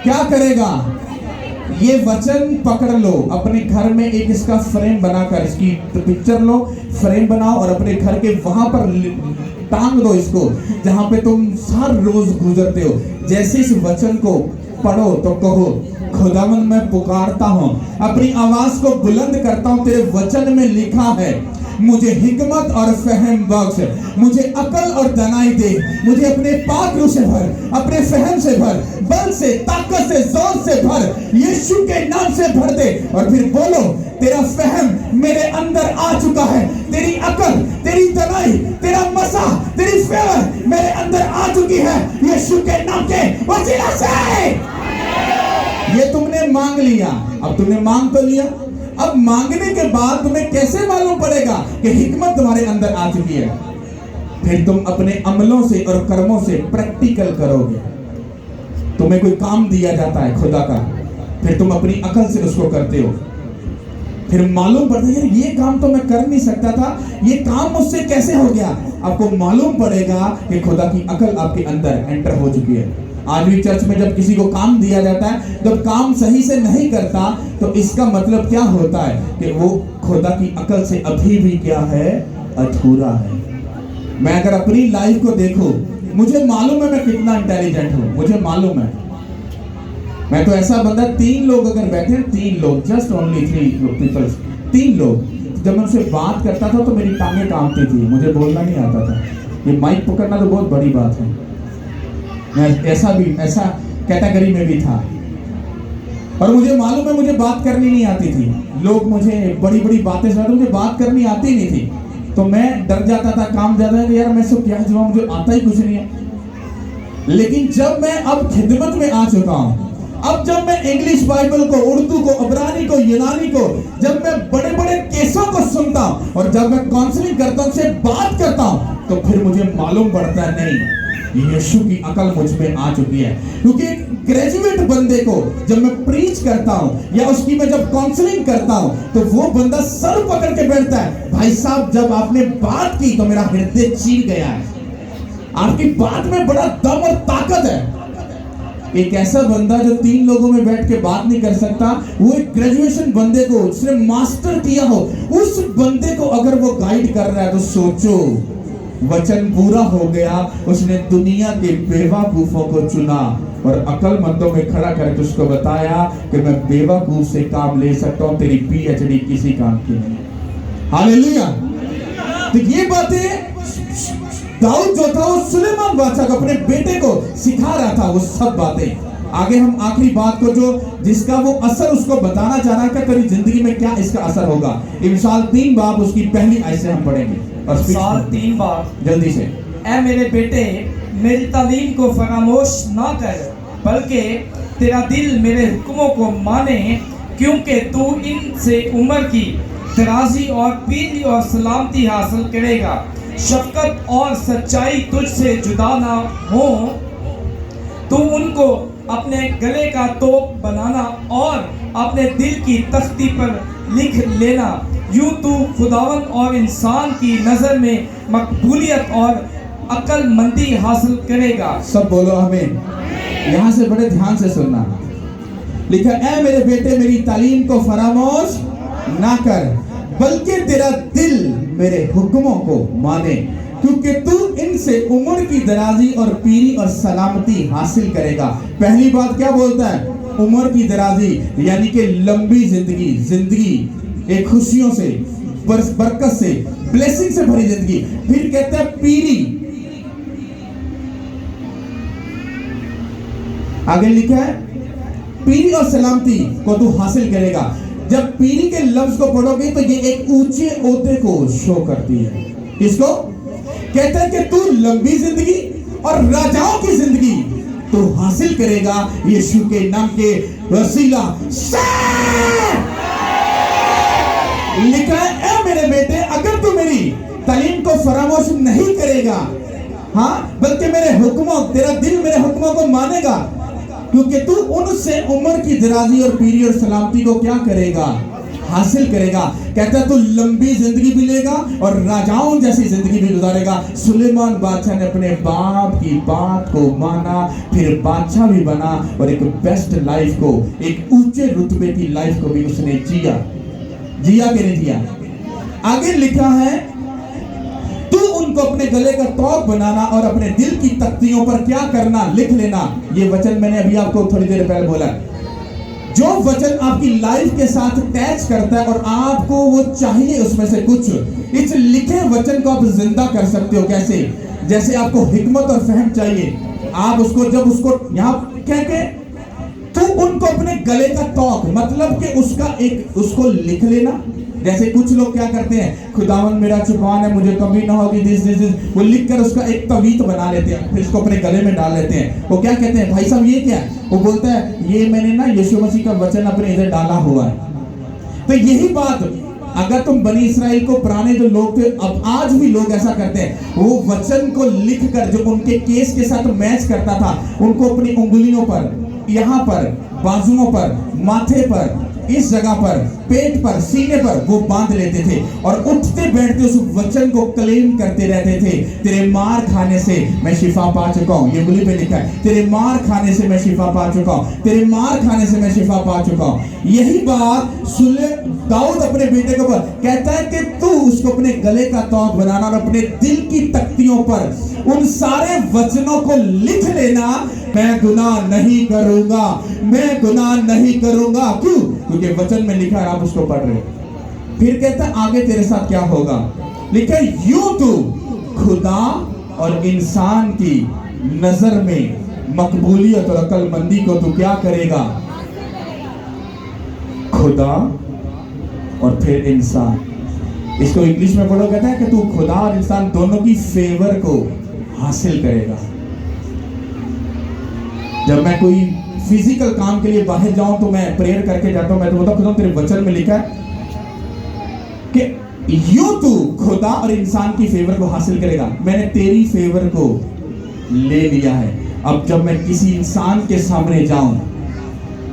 क्या करेगा। ये वचन पकड़ लो, अपने घर में एक इसका फ्रेम बनाकर इसकी पिक्चर लो, फ्रेम बनाओ और अपने घर के वहां पर टांग दो इसको, जहां पे तुम हर रोज गुजरते हो। जैसे इस वचन को पढ़ो तो कहो, खुदावन मैं पुकारता हूं, अपनी आवाज को बुलंद करता हूं, तेरे वचन में लिखा है मुझे हिकमत और फहम बख्श, मुझे अकल और दनाई दे, मुझे अपने पाक रूह से भर, अपने फहम से भर, बल से, ताकत से, जोर से भर, यीशु के नाम से भर दे। और फिर बोलो, तेरा फहम मेरे अंदर आ चुका है, तेरी अकल, तेरी दनाई, तेरा मसा, तेरी फेवर मेरे अंदर आ चुकी है यीशु के नाम के वसीला से। ये तुमने मांग लिया, अब तुमने मांग तो लिया, अब मांगने के बाद तुम्हें कैसे मालूम पड़ेगा कि हिकमत तुम्हारे अंदर आ चुकी है। फिर तुम अपने अमलों से और कर्मों से प्रैक्टिकल करोगे। तुम्हें कोई काम दिया जाता है खुदा का, फिर तुम अपनी अकल से उसको करते हो, फिर मालूम पड़ता है यार ये काम तो मैं कर नहीं सकता था, ये काम मुझसे कैसे हो गया। आपको मालूम पड़ेगा कि खुदा की अकल आपके अंदर एंटर हो चुकी है। आज भी चर्च में जब किसी को काम दिया जाता है, जब काम सही से नहीं करता तो इसका मतलब क्या होता है कि वो खुदा की अकल से अभी भी क्या है, अधूरा है। मैं अगर अपनी लाइफ को देखूं, मुझे मालूम है मैं कितना इंटेलिजेंट हूं, मुझे मालूम है। मैं तो ऐसा बंदा, 3 लोग अगर बैठे, 3 लोग, जस्ट ओनली 3 पीपल, 3 लोग, जब मैं उनसे बात करता था तो मेरी टांगें कांपती थी, मुझे बोलना नहीं आता था। ये माइक पकड़ना तो बहुत बड़ी बात है। मैं ऐसा कैटेगरी में भी था और मुझे मालूम है मुझे बात करनी नहीं आती थी। लोग मुझे बड़ी बड़ी बातें सुनाते, मुझे बात करनी आती नहीं थी, तो मैं डर जाता था, काम ज्यादा है यार मैं सब क्या जवाब, मुझे आता ही कुछ नहीं है। लेकिन जब मैं अब खिदमत में आ चुका हूं, अब जब मैं इंग्लिश बाइबल को, उर्दू को, इब्रानी को, यूनानी को, जब मैं बड़े बड़े केसों को सुनता हूं और जब मैं काउंसलिंग करता हूं, उनसे बात करता हूं, तो फिर मुझे मालूम पड़ता है नहीं, यीशु की अकल मुझ में आ चुकी है। क्योंकि एक ग्रेजुएट बंदे को जब मैं प्रीच करता हूं या उसकी मैं जब काउंसलिंग करता हूं, तो वो बंदा सर पकड़ के बैठता है, भाई साहब जब आपने बात की तो मेरा हृदय चीर गया है, आपकी बात में बड़ा दम और ताकत है। एक ऐसा बंदा जो 3 लोगों में बैठ के बात नहीं कर सकता, वो एक ग्रेजुएशन बंदे को, जिसने मास्टर किया हो, उस बंदे को अगर वो गाइड कर रहा है, तो सोचो वचन पूरा हो गया। उसने दुनिया के बेवकूफों को चुना और अक्लमंदों में खड़ा करके उसको बताया कि मैं बेवकूफ से काम ले सकता हूं, तेरी पीएचडी किसी काम की नहीं। हालेलुया। तो ये बातें दाऊद जो था, वो सुलेमान बादशाह को, अपने बेटे को सिखा रहा था वो सब बातें। आगे हम आखिरी बात को जो जिसका वो असर उसको बताना चाह रहा है, तेरी जिंदगी में क्या इसका असर होगा। मिसाल 3 बाब उसकी पहली आयत से हम पढ़ेंगे और मिसाल 3 बाब जल्दी से। ऐ मेरे बेटे, मेरी तालीम को फरामोश ना कर, बल्कि तेरा दिल मेरे हुक्मों को माने, क्योंकि तू इनसे उम्र की दराजी और पीली और सलामती हासिल करेगा। शफकत और सच्चाई तुझसे जुदा ना हो, तू उनको अपने गले का तोप बनाना और अपने दिल की तख्ती पर लिख लेना। यूं तू खुदावन और इंसान की नजर में मकबूलियत और अक्लमंदी हासिल करेगा। सब बोलो हमें। यहाँ से बड़े ध्यान से सुनना। लिखा, ऐ मेरे बेटे, मेरी तालीम को फरामोश ना कर, बल्कि तेरा दिल मेरे हुक्मों को माने, क्योंकि तू इनसे उम्र की दराजी और पीरी और सलामती हासिल करेगा। पहली बात क्या बोलता है? उम्र की दराजी, यानी कि लंबी जिंदगी एक खुशियों से, बरकत से, ब्लेसिंग से भरी जिंदगी। फिर कहता है पीरी, आगे लिखा है पीरी और सलामती को तू हासिल करेगा। जब पीरी के लफ्ज को पढ़ोगे तो ये एक ऊंचे ओहदे को शो करती है। किसको कहता है? कि तू लंबी जिंदगी और राजाओं की जिंदगी तू हासिल करेगा यीशु के नाम के वसीला से। लिखा है, ऐ मेरे बेटे, अगर तू मेरी तालीम को फरामोश नहीं करेगा, हाँ, बल्कि मेरे हुक्मों, तेरा दिल मेरे हुक्मों को मानेगा, क्योंकि तू उनसे उम्र की दराजी और पीरी और सलामती को क्या करेगा? हासिल करेगा। कहता है तू लंबी जिंदगी भी लेगा और राजाओं जैसी जिंदगी भी गुजारेगा। सुलेमान बादशाह ने अपने बाप की बात को माना, फिर बादशाह भी बना और एक बेस्ट लाइफ को, एक ऊंचे रुतबे की लाइफ को भी उसने जिया कि नहीं जिया? आगे लिखा है, तू उनको अपने गले का तौक बनाना और अपने दिल की तख्तियों पर क्या करना? लिख लेना। ये वचन मैंने अभी आपको थोड़ी देर पहले बोला। जो वचन आपकी लाइफ के साथ अटैच करता है और आपको वो चाहिए उसमें से कुछ, इस लिखे वचन को आप जिंदा कर सकते हो। कैसे? जैसे आपको हिकमत और फहम चाहिए, आप उसको जब उसको यहाँ कह के तू उनको अपने गले का तौक, मतलब कि उसको लिख लेना। जैसे कुछ लोग क्या करते हैं, खुदावन मेरा जुबान है, मुझे कभी ना होगी दिस, वो लिख कर उसका एक तवीत बना लेते हैं, फिर इसको अपने गले में डाल लेते हैं। वो क्या कहते हैं, भाई साहब ये क्या है? वो बोलता है ये मैंने ना यीशु मसीह का वचन अपने इधर डाला हुआ है। तो यही बात, अगर तुम बनी इसराइल को, पुराने जो लोग थे, अब आज भी लोग ऐसा करते हैं, वो वचन को लिख कर जो उनके केस के साथ मैच करता था, उनको अपनी उंगलियों पर, यहाँ पर, बाजुओं पर, माथे पर, इस जगह पर, पेट पर, सीने पर वो बांध लेते थे और उठते बैठते उस वचन को क्लेम करते रहते थे। तेरे मार खाने से मैं शिफा पा चुका हूं, ये गुली पे लिखा है, तेरे मार खाने से मैं शिफा पा चुका हूं, तेरे मार खाने से मैं शिफा पा चुका हूं। यही बात दाऊद अपने बेटे को कहता है कि तू उसको अपने गले का तौक बनाना और अपने दिल की तख्तियों पर उन सारे वचनों को लिख लेना। मैं गुनाह नहीं करूंगा, मैं गुनाह नहीं करूंगा। क्यों? क्योंकि वचन में लिखा है, आप उसको पढ़ रहे हो। फिर कहता है आगे तेरे साथ क्या होगा? लिखा है, यूं तू खुदा और इंसान की नजर में मकबूलियत और अक्लमंदी को तू क्या करेगा? खुदा और फिर इंसान। इसको इंग्लिश में पढ़ो, कहता है कि तू खुदा और इंसान दोनों की फेवर को हासिल करेगा। जब मैं कोई फिजिकल काम के लिए बाहर जाऊं तो मैं प्रेयर करके जाता हूं, मैं तो बोलता खुदा तेरे वचन में लिखा है कि यूं तू खुदा और इंसान की फेवर को हासिल करेगा। मैंने तेरी फेवर को ले लिया है। अब जब मैं किसी इंसान के सामने जाऊं,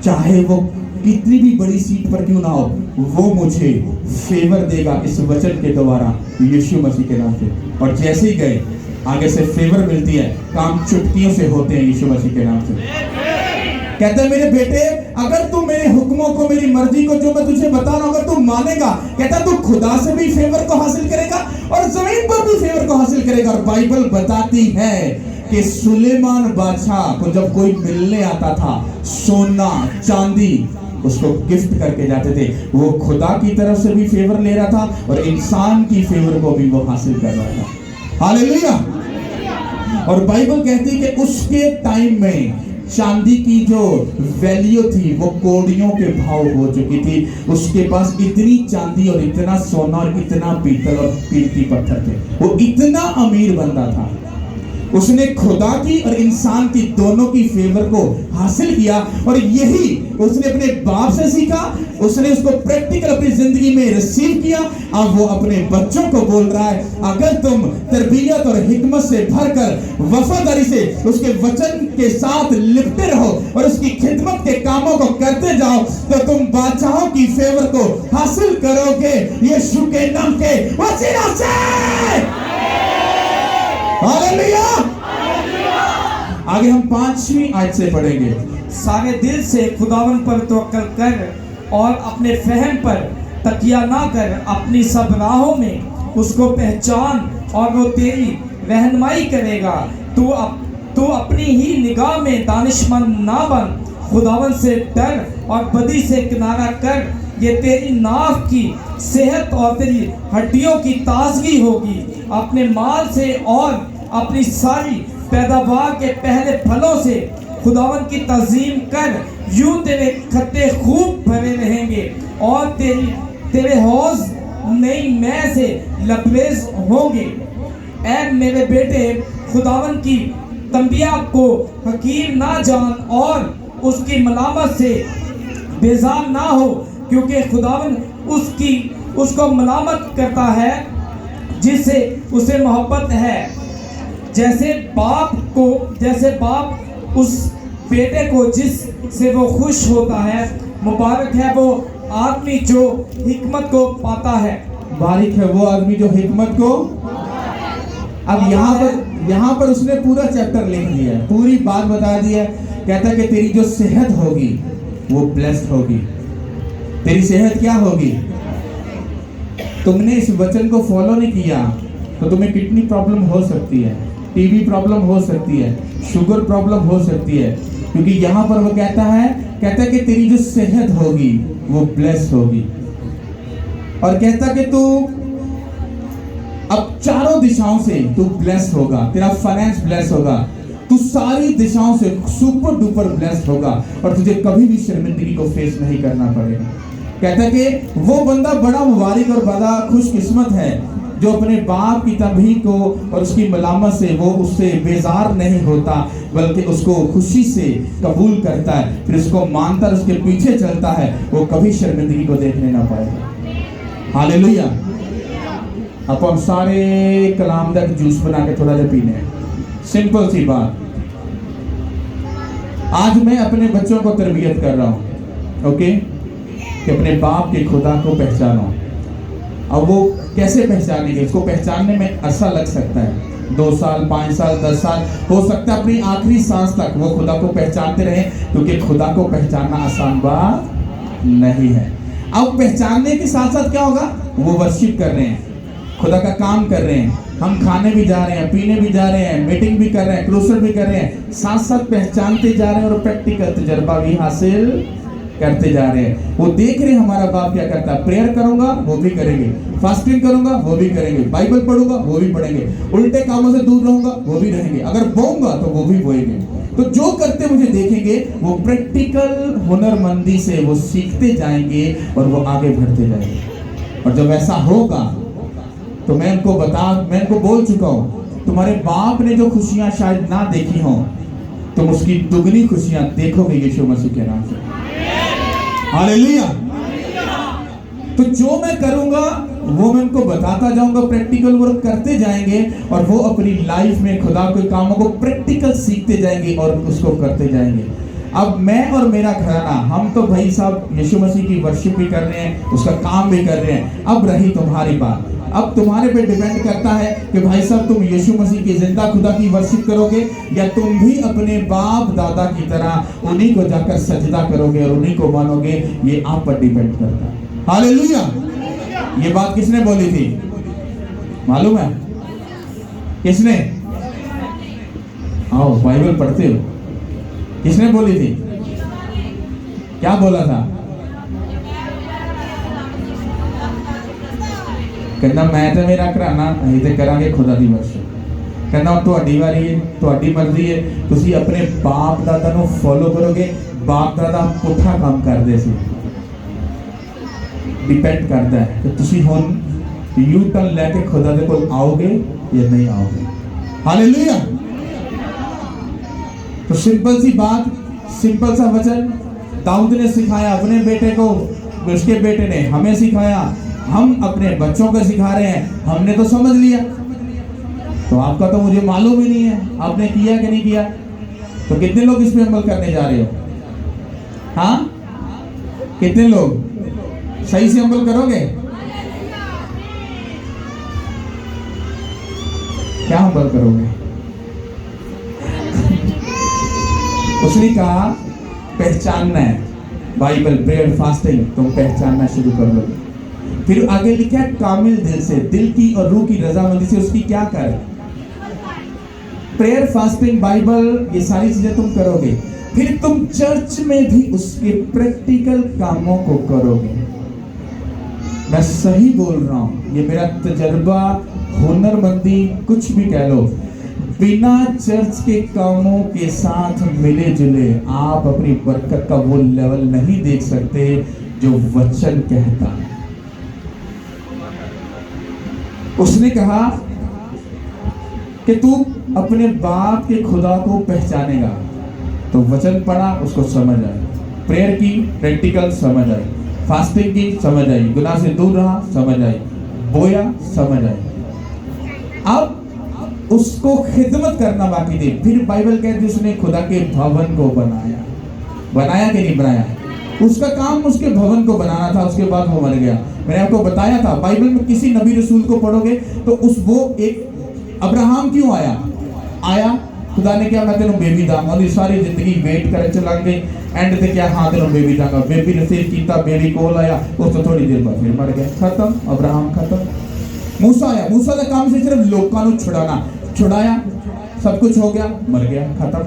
चाहे वो कितनी भी बड़ी सीट पर क्यों ना हो, वो मुझे फेवर देगा इस वचन के द्वारा, यीशु मसीह के नाम से। और जैसे ही गए, आगे से फेवर मिलती है, काम चुटकियों से होते हैं यीशु मसीह के नाम से। कहता है मेरे बेटे, अगर तू मेरे हुक्मों को, मेरी मर्जी को, जो मैं तुझे बता रहा हूं, अगर तू मानेगा, कहता तू खुदा से भी फेवर को हासिल करेगा और जमीन पर भी फेवर को हासिल करेगा। और बाइबल बताती है कि सुलेमान बादशाह को जब कोई मिलने आता था, सोना चांदी उसको गिफ्ट करके जाते थे। वो खुदा की तरफ से भी फेवर ले रहा था और इंसान की फेवर को भी वो हासिल कर रहा था। हालेलुया। और बाइबल कहती है कि उसके टाइम में चांदी की जो वैल्यू थी वो कौड़ियों के भाव हो चुकी थी। उसके पास इतनी चांदी और इतना सोना और इतना पीतल और कीमती पत्थर थे। वो इतना अमीर बंदा था। उसने खुदा की और इंसान की दोनों की फेवर को हासिल किया और यही उसने अपने बाप से सीखा। उसने उसको प्रैक्टिकल अपनी जिंदगी में रिसीव किया। अब वो अपने बच्चों को बोल रहा है, अगर तुम तरबियत और हिकमत से भरकर वफादारी से उसके वचन के साथ लिपटे रहो और उसकी खिदमत के कामों को करते जाओ तो तुम बादशाहों की फेवर को हासिल करोगे यीशु के नाम के वसीला से। हालेलुया। आगे हम 5वीं आयत से पढ़ेंगे। सारे दिल से खुदावन पर तवक्कल कर और अपने फहम पर तकिया ना कर, अपनी सब राहों में उसको पहचान और वो तेरी रहनुमाई करेगा। तू अपनी ही निगाह में दानिशमंद ना बन, खुदावन से डर और बदी से किनारा कर। ये तेरी नाक की सेहत और तेरी हड्डियों की ताजगी होगी। अपने माल से और अपनी सारी पैदावार के पहले फलों से खुदावन की तज़ीम कर। यूं तेरे खत्ते खूब भरे रहेंगे और तेरे हौज नई मै से लबरेज होंगे। ऐ मेरे बेटे, खुदावन की तंबिया को हकीर ना जान और उसकी मलामत से बेजार ना हो, क्योंकि खुदावन उसको मलामत करता है जिससे उसे मोहब्बत है। जैसे बाप उस बेटे को जिससे वो खुश होता है। मुबारक है वो आदमी जो हिकमत को पाता है। बारिक है वो आदमी जो हिकमत को। अब यहाँ पर उसने पूरा चैप्टर लिख दिया है, पूरी बात बता दी है। कहता है कि तेरी जो सेहत होगी वो ब्लेस्ड होगी। तेरी सेहत क्या होगी? तुमने इस वचन को फॉलो नहीं किया तो तुम्हें किडनी प्रॉब्लम हो सकती है, टीबी प्रॉब्लम हो सकती है, शुगर प्रॉब्लम हो सकती है। क्योंकि यहाँ पर वो कहता है कि तेरी जो सेहत होगी वो ब्लेस होगी। और कहता कि तू अब चारों दिशाओं से तू ब्लेस होगा। तेरा फाइनेंस ब्लेस होगा। तू सारी दिशाओं से सुपर डुपर ब्लेस होगा और तुझे कभी भी शर्मिंदगी को फेस नहीं करना पड़ेगा। कहता कि वो बंदा बड़ा मुबारक और बड़ा खुशकिस्मत है जो अपने बाप की तंबीह को और उसकी मलामत से वो उससे बेजार नहीं होता, बल्कि उसको खुशी से कबूल करता है, फिर उसको मानता है, उसके पीछे चलता है। वो कभी शर्मिंदगी को देखने ना पाएगा। हालेलुया। अब हम सारे कलाम का जूस बना के थोड़ा सा पीने हैं। सिंपल सी बात। आज मैं अपने बच्चों को तरबियत कर रहा हूँ, ओके, कि अपने बाप के खुदा को पहचानो। अब वो कैसे पहचानेंगे? उसको पहचानने में अरसा लग सकता है, 2 साल, 5 साल, 10 साल, हो सकता है अपनी आखिरी सांस तक वो खुदा को पहचानते रहे, क्योंकि खुदा को पहचानना आसान बात नहीं है। अब पहचानने के साथ साथ क्या होगा? वो वर्शिप कर रहे हैं, खुदा का काम कर रहे हैं। हम खाने भी जा रहे हैं, पीने भी जा रहे हैं, मीटिंग भी कर रहे हैं, क्रूसल भी कर रहे हैं, साथ साथ पहचानते जा रहे हैं और प्रैक्टिकल तजर्बा भी हासिल करते जा रहे हैं। वो देख रहे हैं हमारा बाप क्या करता है। प्रेयर करूंगा वो भी करेंगे, फास्टिंग करूंगा वो भी करेंगे, बाइबल पढ़ूंगा वो भी पढ़ेंगे, उल्टे कामों से दूर रहूंगा वो भी रहेंगे, अगर बोऊंगा तो वो भी बोएंगे। तो जो करते मुझे देखेंगे वो प्रैक्टिकल हुनरमंदी से वो सीखते जाएंगे और वो आगे बढ़ते जाएंगे। और जब ऐसा होगा तो मैं उनको बोल चुका हूँ, तुम्हारे बाप ने जो खुशियां शायद ना देखी हो, तुम उसकी दुगनी खुशियां देखोगे यीशु मसीह के नाम से। हालेलुया। तो जो मैं करूंगा वो मैं उनको बताता जाऊंगा, प्रैक्टिकल वर्क करते जाएंगे और वो अपनी लाइफ में खुदा के कामों को प्रैक्टिकल सीखते जाएंगे और उसको करते जाएंगे। अब मैं और मेरा घराना, हम तो भाई साहब यीशु मसीह की वर्शिप भी कर रहे हैं, उसका काम भी कर रहे हैं। अब रही तुम्हारी बात, अब तुम्हारे पे डिपेंड करता है कि भाई साहब तुम यीशु मसीह की जिंदा खुदा की वर्शिप करोगे या तुम भी अपने बाप दादा की तरह उन्हीं को जाकर सजदा करोगे और उन्हीं को मानोगे। ये आप पर डिपेंड करता है। हालेलुया। ये बात किसने बोली थी मालूम है? किसने? आओ बाइबल पढ़ते हो। किसने बोली थी? क्या बोला था? कहना मैं तो मेरा कराना ਅਸੀਂ ਤੇ ਕਰਾਂਗੇ खुदा ਦੀ ਵਰਸ਼ਿਪ। कहना ਤੁਹਾਡੀ ਵਾਰੀ ਹੈ, ਤੁਹਾਡੀ ਮਰਜ਼ੀ ਹੈ, ਤੁਸੀਂ ਆਪਣੇ ਬਾਪ ਦਾਦਾ ਨੂੰ ਫੋਲੋ ਕਰੋਗੇ। ਬਾਪ ਦਾਦਾ ਪੁੱਠਾ ਕੰਮ ਕਰਦੇ ਸੀ। डिपेंड करता है कि ਤੁਸੀਂ ਹੁਣ यू टर्न लेके खुदा दे कोल आओगे या नहीं आओगे। हालेलुया। तो सिंपल सी बात, सिंपल सा वचन दाऊद ने सिखाया अपने बेटे को, उसके बेटे ने हमें सिखाया, हम अपने बच्चों को सिखा रहे हैं। हमने तो समझ लिया, तो आपका तो मुझे मालूम ही नहीं है आपने किया कि नहीं किया। तो कितने लोग इस पे अमल करने जा रहे हो? हाँ, कितने लोग सही से अमल करोगे? क्या अमल करोगे? उसने कहा पहचानना है, बाइबल प्रेयर फास्टिंग तुम पहचानना शुरू कर लोगे। फिर आगे लिखा है कामिल दिल से, दिल की और रूह की रजामंदी से उसकी क्या कर। प्रेयर फास्टिंग बाइबल ये सारी चीजें तुम करोगे, फिर तुम चर्च में भी उसके प्रैक्टिकल कामों को करोगे। मैं सही बोल रहा हूं, ये मेरा तजर्बा, हुनरमंदी, कुछ भी कह लो। बिना चर्च के कामों के साथ मिले जुले आप अपनी बरकत का वो लेवल नहीं देख सकते जो वचन कहता है। उसने कहा कि तू अपने बाप के खुदा को पहचानेगा। तो वचन पढ़ा, उसको समझ आई, प्रेयर की प्रैक्टिकल समझ आई, फास्टिंग की समझ आई, गुनाह से दूर रहा समझ आई, बोया समझ आई। अब उसको खिदमत करना बाकी थी। फिर बाइबल कहती है उसने खुदा के भवन को बनाया। बनाया कि नहीं बनाया? उसका काम उसके भवन को बनाना था, उसके बाद वो मर गया। मैंने आपको बताया था बाइबल में किसी नबी रसूल को पढ़ोगे तो वो एक अब्राहम क्यों आया खुदा ने क्या मैं तेन बेबी दांगा, और सारी जिंदगी वेट करे चलांगे, एंड ते क्या हाँ तेन बेबी दांगा, बेबी रिसीव किया, बेबी कोल आया, उस तो थोड़ी देर बाद फिर मर गया, खत्म, अब्राहम खत्म। मूसा आया, मूसा का काम से सिर्फ लोगों को छुड़ाना, छुड़ाया, सब कुछ हो गया, मर गया, खत्म।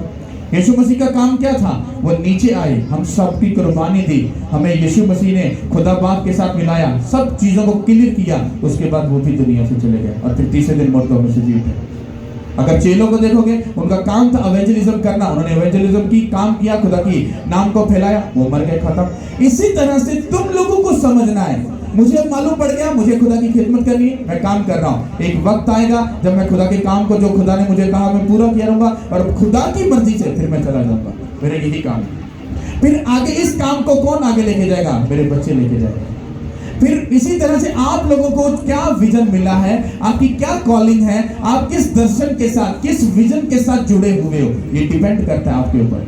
यीशु मसीह का काम क्या था? वो नीचे आए, हम सब की कुर्बानी दी, हमें यीशु मसीह ने खुदा बाप के साथ मिलाया, सब चीजों को क्लियर किया, उसके बाद वो भी दुनिया से चले गए और फिर तीसरे दिन मुर्दों में से जी उठे। अगर चेलों को देखोगे उनका काम था एवेंजलिज्म करना, उन्होंने एवेंजलिज्म की काम किया, खुदा की नाम को फैलाया, वो मर गए, खत्म। इसी तरह से तुम लोगों को समझना है, मुझे मालूम पड़ गया मुझे खुदा की खिदमत करनी है, मैं काम कर रहा हूँ। एक वक्त आएगा जब मैं खुदा के काम को जो खुदा ने मुझे कहा मैं पूरा किया रहूंगा और खुदा की मर्जी से फिर मैं चला जाऊंगा, मेरे यही काम है। फिर आगे इस काम को कौन आगे लेके जाएगा? मेरे बच्चे लेके जाएंगे। फिर इसी तरह से आप लोगों को क्या विजन मिला है, आपकी क्या कॉलिंग है, आप किस दर्शन के साथ, किस विजन के साथ जुड़े हुए हो, ये डिपेंड करता है आपके ऊपर।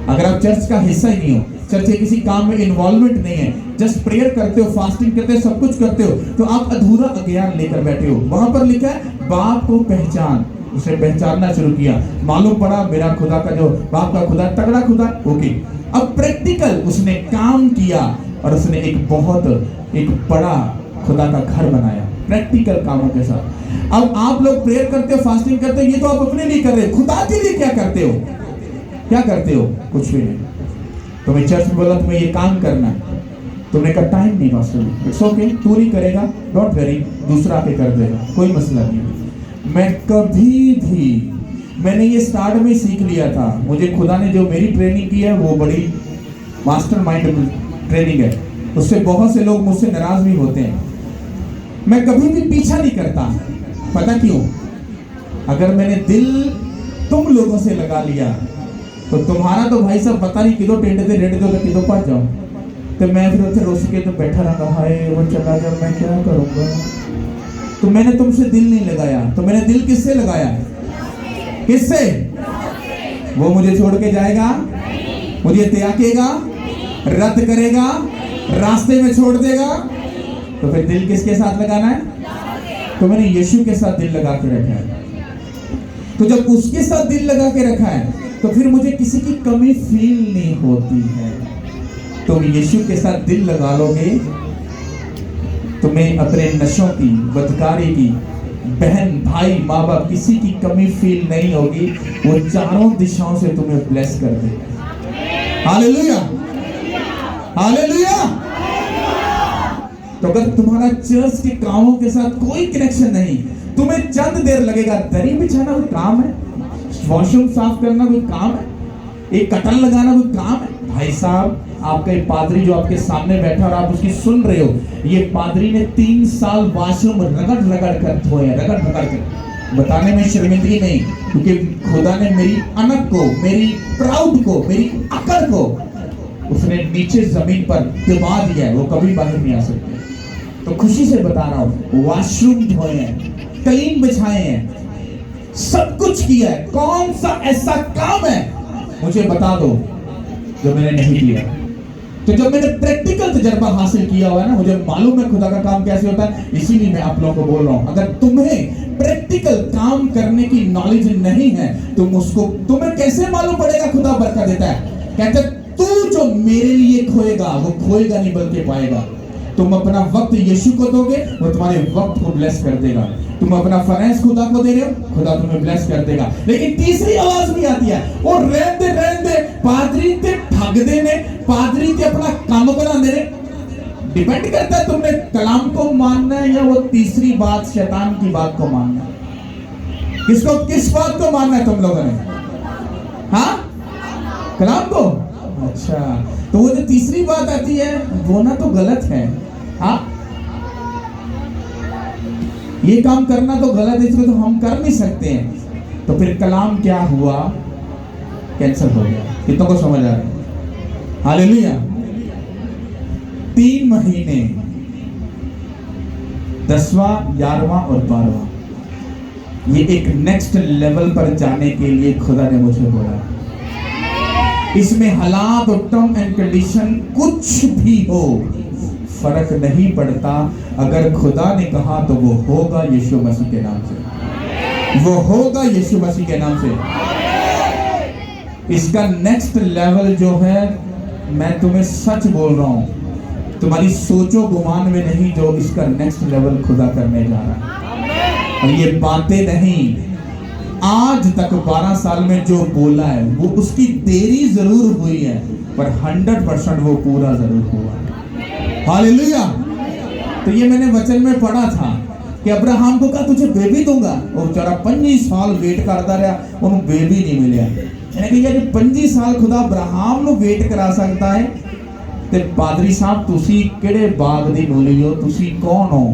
अगर आप चर्च का हिस्सा ही नहीं हो, चर्च के किसी काम में इन्वॉल्वमेंट नहीं है, जस्ट प्रेयर करते हो, फास्टिंग करते हो, सब कुछ करते हो, तो आप अधूरा अज्ञान लेकर बैठे हो। वहां पर लिखा है बाप को पहचान, उसे पहचानना शुरू किया, मालूम पड़ा मेरा खुदा का जो बाप का खुदा तगड़ा खुदा, ओके। अब प्रैक्टिकल उसने काम किया और उसने एक बड़ा खुदा का घर बनाया प्रैक्टिकल कामों के साथ। अब आप लोग प्रेयर करते हो, फास्टिंग करते हो, ये तो आप अपने लिए कर रहे हो, खुदा के लिए क्या करते हो? क्या करते हो? कुछ भी नहीं। तुम्हें चर्च में बोला तुम्हें ये काम करना है, तुमने कहा टाइम नहीं वास्तव, इट्स ओके, तू नहीं करेगा, डोंट वरी, दूसरा आके कर देगा, कोई मसला नहीं। मैं कभी भी, मैंने ये स्टार्ट में सीख लिया था, मुझे खुदा ने जो मेरी ट्रेनिंग की है वो बड़ी मास्टरमाइंड ट्रेनिंग है, उससे बहुत से लोग मुझसे नाराज भी होते हैं। मैं कभी भी पीछा नहीं करता, पता क्यों? अगर मैंने दिल तुम लोगों से लगा लिया तो तुम्हारा तो भाई साहब पता नहीं किधर टेंट से रेड दो किधर पहुंच जाओ, तो मैं फिर उसे रोस के तो बैठा रहा, हाय वो चला गया, मैं क्या करूंगा? तो मैंने तुमसे दिल नहीं लगाया, तो मैंने दिल किससे लगाया? किससे? वो मुझे छोड़ के जाएगा, मुझे त्यागेगा, रद्द करेगा, रास्ते में छोड़ देगा, तो फिर दिल किसके साथ लगाना है? तो मैंने यीशु के साथ दिल लगा के रखा है। तो जब उसके साथ दिल लगा के रखा है तो फिर मुझे किसी की कमी फील नहीं होती है। तुम यीशु के साथ दिल लगा लोगे, तुम्हें अपने नशों की, बदकारी की, बहन भाई माँ बाप किसी की कमी फील नहीं होगी। वो चारों दिशाओं से तुम्हें ब्लेस कर देगा। Hallelujah, hallelujah. तो अगर तुम्हारा चर्च के कामों के साथ कोई कनेक्शन नहीं, तुम्हें चंद देर लगेगा, दरी बिछाना कोई काम है, वॉशरूम साफ करना कोई काम है, एक कटन लगाना कोई काम है? भाई साहब, आपका एक पादरी जो आपके सामने बैठा और आप उसकी सुन रहे हो, ये पादरी ने 3 साल वॉशरूम रगड़ रगड़ कर धोए, रगड़ रगड़ कर। बताने में शर्मिंदगी नहीं, क्योंकि खुदा ने मेरी अनक को, मेरी प्राउड को, मेरी अकड़ को उसने नीचे जमीन पर दबा दिया है, वो कभी बाहर नहीं आ सकते। तो खुशी से बता रहा हूं, वॉशरूम धोए हैं, कलीन बिछाए हैं, सब कुछ किया है। कौन सा ऐसा काम है मुझे बता दो जो मैंने नहीं किया? तो जब मैंने प्रैक्टिकल तजर्बा हासिल किया हुआ है ना, मुझे मालूम है खुदा का काम कैसे होता है। इसीलिए मैं आप लोगों को बोल रहा हूं, अगर तुम्हें प्रैक्टिकल काम करने की नॉलेज नहीं है, तुम्हें कैसे मालूम पड़ेगा खुदा बरकत देता है? कहते तू जो मेरे लिए खोएगा वो खोएगा नहीं बल्कि पाएगा। तुम अपना वक्त यीशु को दोगे, वो तुम्हारे वक्त को ब्लेस कर देगा। तुम अपना फाइनेंस खुदा को दे रहे हो, खुदा तुम्हें ब्लेस कर देगा। लेकिन तीसरी आवाज भी आती है, वो रहते पादरी ते ठगदे ने, पादरी ते अपना काम करांदे ने। डिपेंड करता है तुमने कलाम को मानना है या वो तीसरी बात शैतान की बात को मानना है। किस बात को मानना है तुम लोगों ने? हाँ, कलाम को। अच्छा, तो वो जो तीसरी बात आती है वो ना तो गलत है। हाँ, ये काम करना तो गलत है, इसको तो हम कर नहीं सकते हैं। तो फिर कलाम क्या हुआ? कैंसिल हो गया। कितनों को समझ आ रहा है? हालेलुया। 3 महीने 10वां, 11वां और 12वां, ये एक नेक्स्ट लेवल पर जाने के लिए खुदा ने मुझे बोला। इसमें हालात और टर्म एंड कंडीशन कुछ भी हो, फर्क नहीं पड़ता। अगर खुदा ने कहा तो वो होगा यीशु मसीह के नाम से, वो होगा यीशु मसीह के नाम से। इसका नेक्स्ट लेवल जो है, मैं तुम्हें सच बोल रहा हूं, तुम्हारी सोचो गुमान में नहीं, जो इसका नेक्स्ट लेवल खुदा करने जा रहा है। और ये बातें नहीं, आज तक 12 साल में जो बोला है वो उसकी देरी जरूर हुई है, पर 100% वो पूरा जरूर हुआ। हालेलुया। तो ये मैंने वचन में पढ़ा था कि अब्राहम को कहा तुझे बेबी दूंगा, वो बेचारा 25 साल वेट करता रहा, उन्हें बेबी नहीं मिला। मैंने कहा कि 25 साल खुदा अब्राहम ਨੂੰ वेट करा सकता है, ਤੇ पादरी साहब ਤੁਸੀਂ ਕਿਹੜੇ ਬਾਗ ਦੀ ਮੂਲੀ ਹੋ, ਤੁਸੀਂ ਕੌਣ ਹੋ?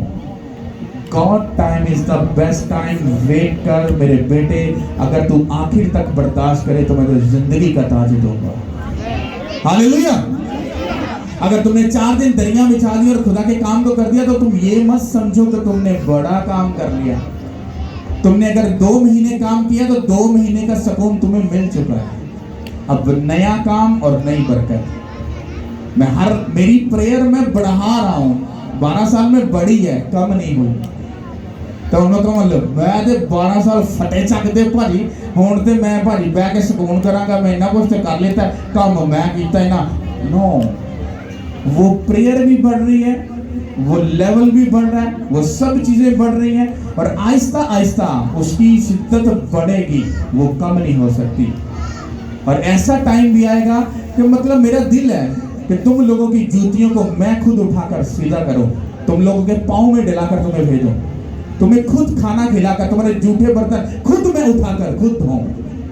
God time is the best time, wait कर मेरे बेटे, अगर तू आखिर तक बर्दाश्त करे तो मैं तुझे जिंदगी का ताज दूंगा। हालेलुया। अगर तुमने 4 दिन दरिया बिछा दी और खुदा के काम को कर दिया तो तुम ये मत समझो कि तुमने बड़ा काम कर लिया। तुमने अगर 2 महीने काम किया तो 2 महीने का सुकून तुम्हें मिल चुका है। अब नया काम और नई बरकत। मेरी प्रेयर में बढ़ा रहा हूं, 12 साल में बढ़ी है, कम नहीं हुई। तो उन्होंने मतलब मैं तो 12 साल फटे चकते भाजी, हुण ते मैं भाजी बह के सुकून करांगा, मैं इन्ना कुछ कर लेता काम मैं कीता ही ना। नो, वो प्रेयर भी बढ़ रही है, वो लेवल भी बढ़ रहा है, वो सब चीजें बढ़ रही हैं, और आहिस्ता आहिस्ता उसकी शिद्दत बढ़ेगी, वो कम नहीं हो सकती। और ऐसा टाइम भी आएगा कि मतलब मेरा दिल है कि तुम लोगों की जूतियों को मैं खुद उठाकर सीधा करूं, तुम लोगों के पाँव में डलाकर तुम्हें भेजूं, तुम्हें खुद खाना खिलाकर, तुम्हारे जूठे बर्तन खुद मैं उठाकर खुद धोऊं।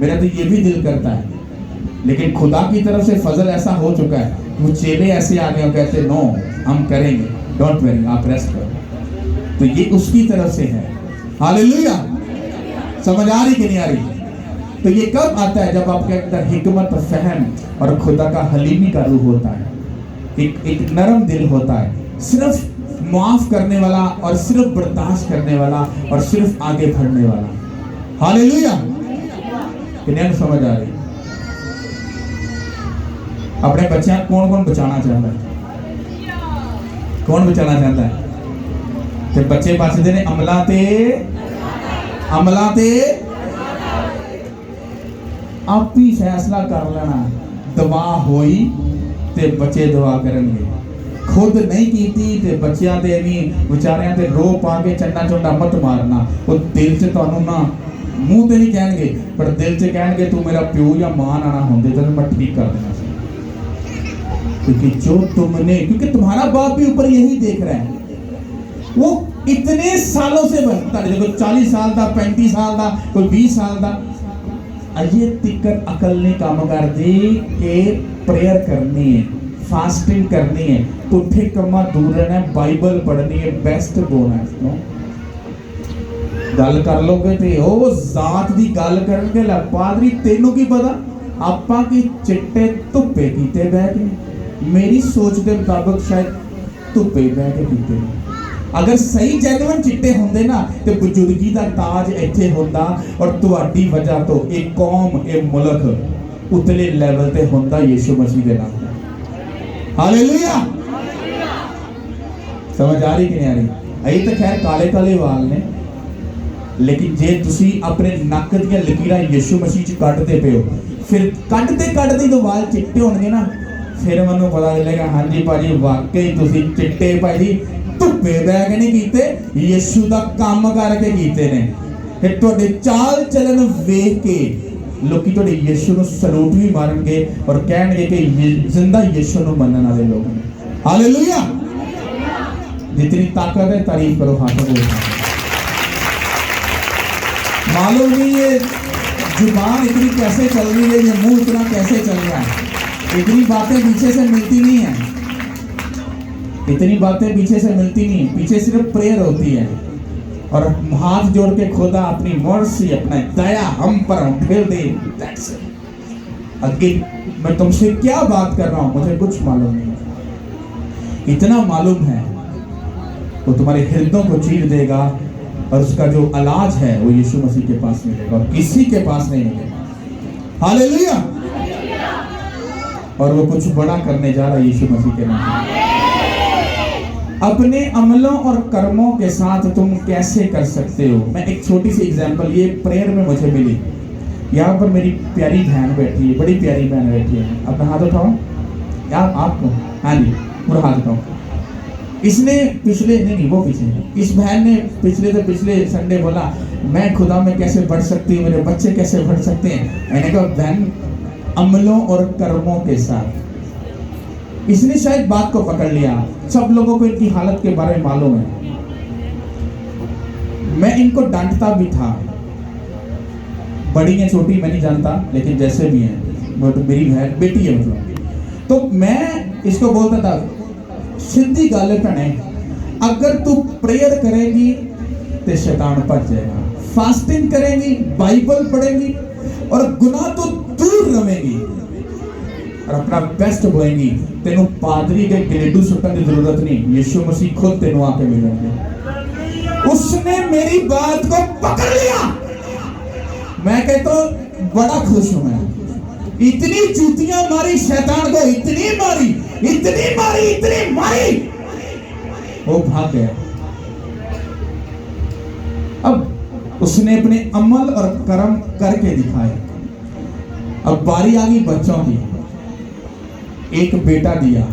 मेरा तो ये भी दिल करता है, लेकिन खुदा की तरफ से फजल ऐसा हो चुका है, वो चेले ऐसे आ गए और कहते नो हम करेंगे, डोंट वरी, आप रेस्ट करो। तो ये उसकी तरफ से है। हालेलुया। समझ आ रही कि नहीं आ रही? तो ये कब आता है? जब आपके अंदर हिकमत, फहम और खुदा का हलीमी का रूह होता है, एक नरम दिल होता है, सिर्फ माफ करने वाला और सिर्फ बर्दाश्त करने वाला और सिर्फ आगे बढ़ने वाला। हालेलुया। किन्हें समझ आ रही? अपने बच्चे कौन कौन बचाना चाहता है? कौन बचाना चाहता है? ਤੇ ਬੱਚੇ ਬਚਦੇ ਨੇ ਅਮਲਾਂ ਤੇ ਆਪ ਹੀ फैसला कर लेना। दवा होई ते बच्चे दुआ करनगे, खुद नहीं कीती ते बच्चियां ते नहीं विचारियां ते रो पा के चंडा चुंडा मत मारना। वो दिल च तुहानू ना मूँह ते नहीं कहणगे पर दिल च कहणगे तू मेरा प्यो या मां ना होंदे तो मैं ठीक कर देना सी। क्योंकि जो तुमने, क्योंकि तुम्हारा बाप भी ऊपर यही देख रहा है। वो इतने सालों से बनता है, कोई 40 साल का, 35 साल का, कोई 20 साल का, अजे तिक्कर अकल ने काम कर दी कि प्रेयर करनी है, फास्टिंग करनी है, पुठे कमा दूर रहना है, बाइबल पढ़नी है, बेस्ट बोना है। गल कर लोगे तो ओ जात की गल करनगे, ला पादरी तेनू की पता आपा की चिट्टे धुप्पे कीते बह के, मेरी सोच के मुताबिक शायद धुप्पे बह के कीते। अगर सही जेन्युइन चिट्टे होंदे ना तो बुजुर्गी का ताज इत्थे होंदा और तुहाडी वजह तो एक कौम, एक मुल्क उतले लेवल ते होंदा यीशु मसीह दे नाम। हालेलुया। समझ आ रही कि नहीं आ रही? अई तो खैर काले काले वाल ने, लेकिन जे तुसी अपने नक दी लकीरां यीशु मसीह च कड्डदे पे हो, फिर कड्डदे तो वाल चिट्टे होणगे ना, फिर मैनूं पता चलेगा हाँ जी भाजी वाकई तुसी चिट्टे भाई धुप्पे बह के नहीं कीते, यीशु दा काम करके कीते ने। फिर तुहाडे चाल चलन वेख के लोकी तुहाडे यीशु नूं सलूट भी मारनगे और कहणगे कि जिंदा यीशु नूं मनण वाले लोग ने। हालेलुया। जितनी ताकत है तारीफ करो, हाथ बोल। मालूम नहीं ये जुबान इतनी कैसे चल रही है, ये मुंह इतना कैसे चल रहा है। इतनी बातें पीछे से मिलती नहीं है, इतनी बातें पीछे से मिलती नहीं, पीछे सिर्फ प्रेयर होती है और हाथ जोड़ के खुदा अपनी मर्सी, अपना दया हम पर उठेल दे। आगे मैं तुमसे क्या बात कर रहा हूं मुझे कुछ मालूम नहीं, इतना मालूम है वो तुम्हारे हृदयों को चीर देगा और उसका जो इलाज है वो यीशु मसीह के पास मिलेगा और किसी के पास नहीं मिलेगा। हालेलुया। और वो कुछ बड़ा करने जा रहा है यीशु मसीह के नाम। अपने अमलों और कर्मों के साथ तुम कैसे कर सकते हो? मैं एक छोटी सी एग्जांपल ये प्रेयर में मुझे मिली। यहाँ पर मेरी प्यारी बहन बैठी है, बड़ी प्यारी बहन बैठी है। अपना हाथ उठाओ यार, आपको, हाँ जी पूरा हाथ उठाओ। इसने पिछले नहीं वो पीछे, इस बहन ने पिछले संडे बोला मैं खुदा में कैसे बढ़ सकती हूँ, मेरे बच्चे कैसे बढ़ सकते हैं। मैंने कहा बहन अमलों और कर्मों के साथ। इसने शायद बात को पकड़ लिया। सब लोगों को इनकी हालत के बारे में मालूम है। मैं इनको डांटता भी था, बड़ी है छोटी मैं नहीं जानता, लेकिन जैसे भी है वो तो मेरी बहन बेटी है मतलब। तो मैं इसको बोलता था सीधी गल है भैने, अगर तू प्रेयर करेगी तो शैतान भज जाएगा, फास्टिंग करेगी, बाइबल पढ़ेगी और गुनाह तो दूर रहेगी और अपना बेस्ट बोएंगी, तेनू पादरी के गिलेडू सुटन की जरूरत नहीं, यीशु मसीह खुद तेनू आके मिलेंगे। उसने मेरी बात को पकड़ लिया। मैं कहता हूं बड़ा खुश हूं मैं। इतनी जूतियां मारी शैतान को, इतनी मारी वो भाग गया। अब उसने अपने अमल और कर्म करके दिखाए। अब बारी आ गई बच्चों की। एक बेटा दिया,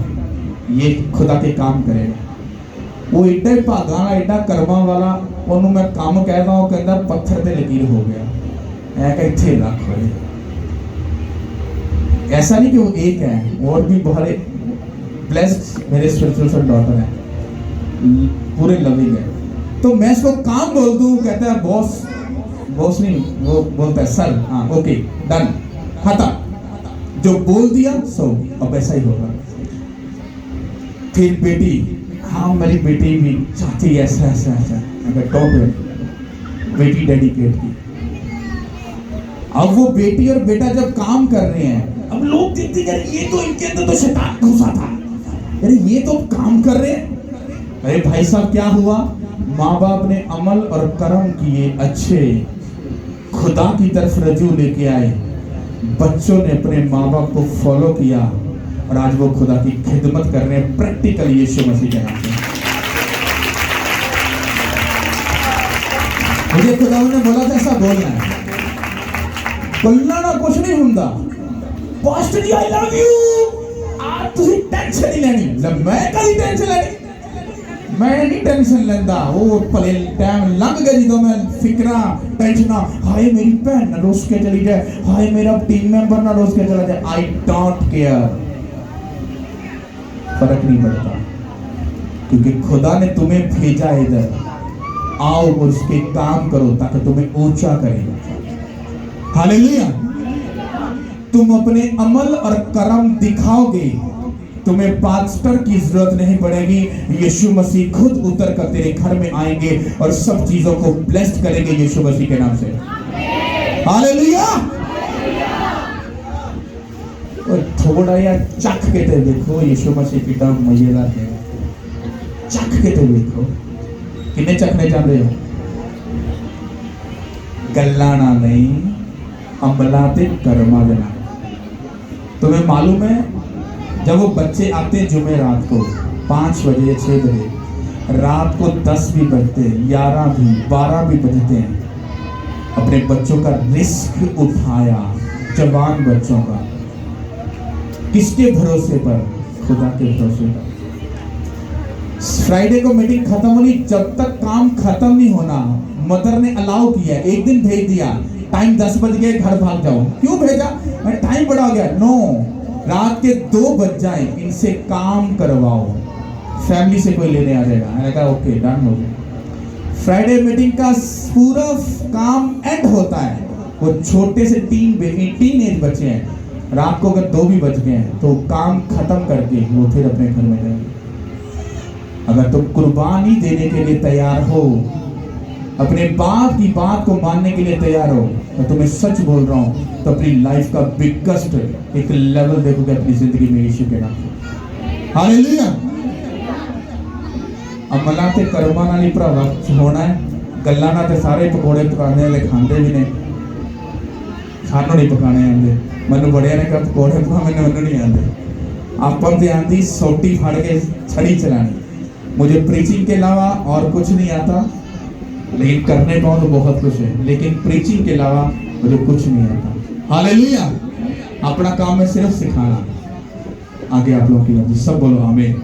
ये खुदा के काम करेगा। वो एडा ही भागा वाला, एडा कर्मा वाला, ओनू मैं काम कहता हूं, कहता पत्थर ते लकीर हो गया। मैं कहा इत्थे रख होए। ऐसा नहीं कि वो एक है, और भी बहुत ब्लेस्ड मेरे स्पिरिचुअल सन डॉटर है, पूरे लविंग है। तो मैं इसको काम बोल दूं, कहता है बॉस नहीं, वो बोलता है सर, हाँ ओके डन खत्म, जो बोल दिया सो अब ऐसा ही होगा। फिर बेटी, हाँ मेरी बेटी भी चाहती है ऐसा ऐसा ऐसा, अगर टॉप है बेटी डेडिकेट की। अब वो बेटी और बेटा जब काम कर रहे हैं, अब लोग देखते हैं ये तो इनके अंदर तो शैतान घुसा था, अरे ये तो काम कर रहे हैं। अरे भाई साहब क्या हुआ, माँ बाप ने अमल और कर्म किए अच्छे, खुदा की तरफ रजू लेके आए, बच्चों ने अपने माँ बाप को फॉलो किया और आज वो खुदा की खिदमत कर रहे हैं प्रैक्टिकल यीशु मसीह के नाम से। मुझे खुदा ने बोला था ऐसा बोलना है, बोलना ना कुछ नहीं हुंदा। Pastor ji I love you, आज तुसी टेंशन नहीं लेनी। जब मैं कभी टेंशन लेनी, मैं नहीं टेंशन लेंदा। वो पले टाइम लंघ गया जो मैं फिक्रा टेंशना, हाय मेरी भैन ना रोस के चली जाए, हाय मेरा टीम मेंबर ना रोस के चला जाए। आई डोंट केयर, फर्क नहीं पड़ता, क्योंकि खुदा ने तुम्हें भेजा इधर। आओ और उसके काम करो ताकि तुम्हें ऊंचा करेगा। हालेलुया। तुम अपने अमल और कर्म दिखाओगे, तुम्हें पास्टर की जरूरत नहीं पड़ेगी। यीशु मसीह खुद उतर कर तेरे घर में आएंगे और सब चीजों को ब्लेस्ड करेंगे यीशु मसीह के नाम से। हालेलुया। और थोड़ा यार चख के तो देखो यीशु मसीह की तरफ मजेदार है। चख के तो देखो, किन्ने चखने चाह रहे हो? गल्लाना नहीं, अमला ते कर्मा देना। तुम्हें मालूम है जब वो बच्चे आते हैं जुमे रात को 5 बजे 6 बजे, रात को 10 भी बजते हैं, 11 भी 12 भी बजते हैं, अपने बच्चों का रिस्क उठाया, जवान बच्चों का। किसके भरोसे पर? खुदा के भरोसे पर। फ्राइडे को मीटिंग खत्म होनी, जब तक काम खत्म नहीं होना मदर ने अलाउ किया, एक दिन भेज दिया, टाइम 10 बज गए घर भाग जाओ। क्यों भेजा? टाइम बड़ा हो गया। नो, रात के 2 बज जाए, इनसे काम करवाओ। फैमिली से कोई लेने आ जाएगा। मैंने कहा ओके डन हो गया। फ्राइडे मीटिंग का पूरा काम एंड होता है। वो छोटे से 3 एज बच्चे हैं, रात को अगर 2 भी बज गए हैं तो काम खत्म करके वो फिर अपने घर में जाएंगे। अगर तुम कुर्बानी देने के लिए तैयार हो, अपने बाप की बात को मानने के लिए तैयार हो, तो तुम्हें सच बोल रहा हूं, तो अपनी लाइफ का बिगेस्ट एक लेवल देखोगे अपनी जिंदगी में यीशु के नाम से। हालेलुया। अमला ते कर्मा नाल ही भरावा होना है। गल्लां नाल ते सारे पकौड़े पकाने वाले खांदे भी ने, सानू नहीं पकाने आंदे। मैनू बड़िया ने कहा पकौड़े पका, मैनू नहीं आंदे। आपां ते आंदी सोटी फड़ के छड़ी चलानी। मुझे प्रीचिंग के अलावा और कुछ नहीं आता, लेकिन करने पाऊँ तो बहुत कुछ है, लेकिन प्रीचिंग के अलावा मुझे कुछ नहीं आता। हालेलुया। अपना काम है सिर्फ सिखाना। आगे आप लोगों की मर्जी। सब बोलो आमीन।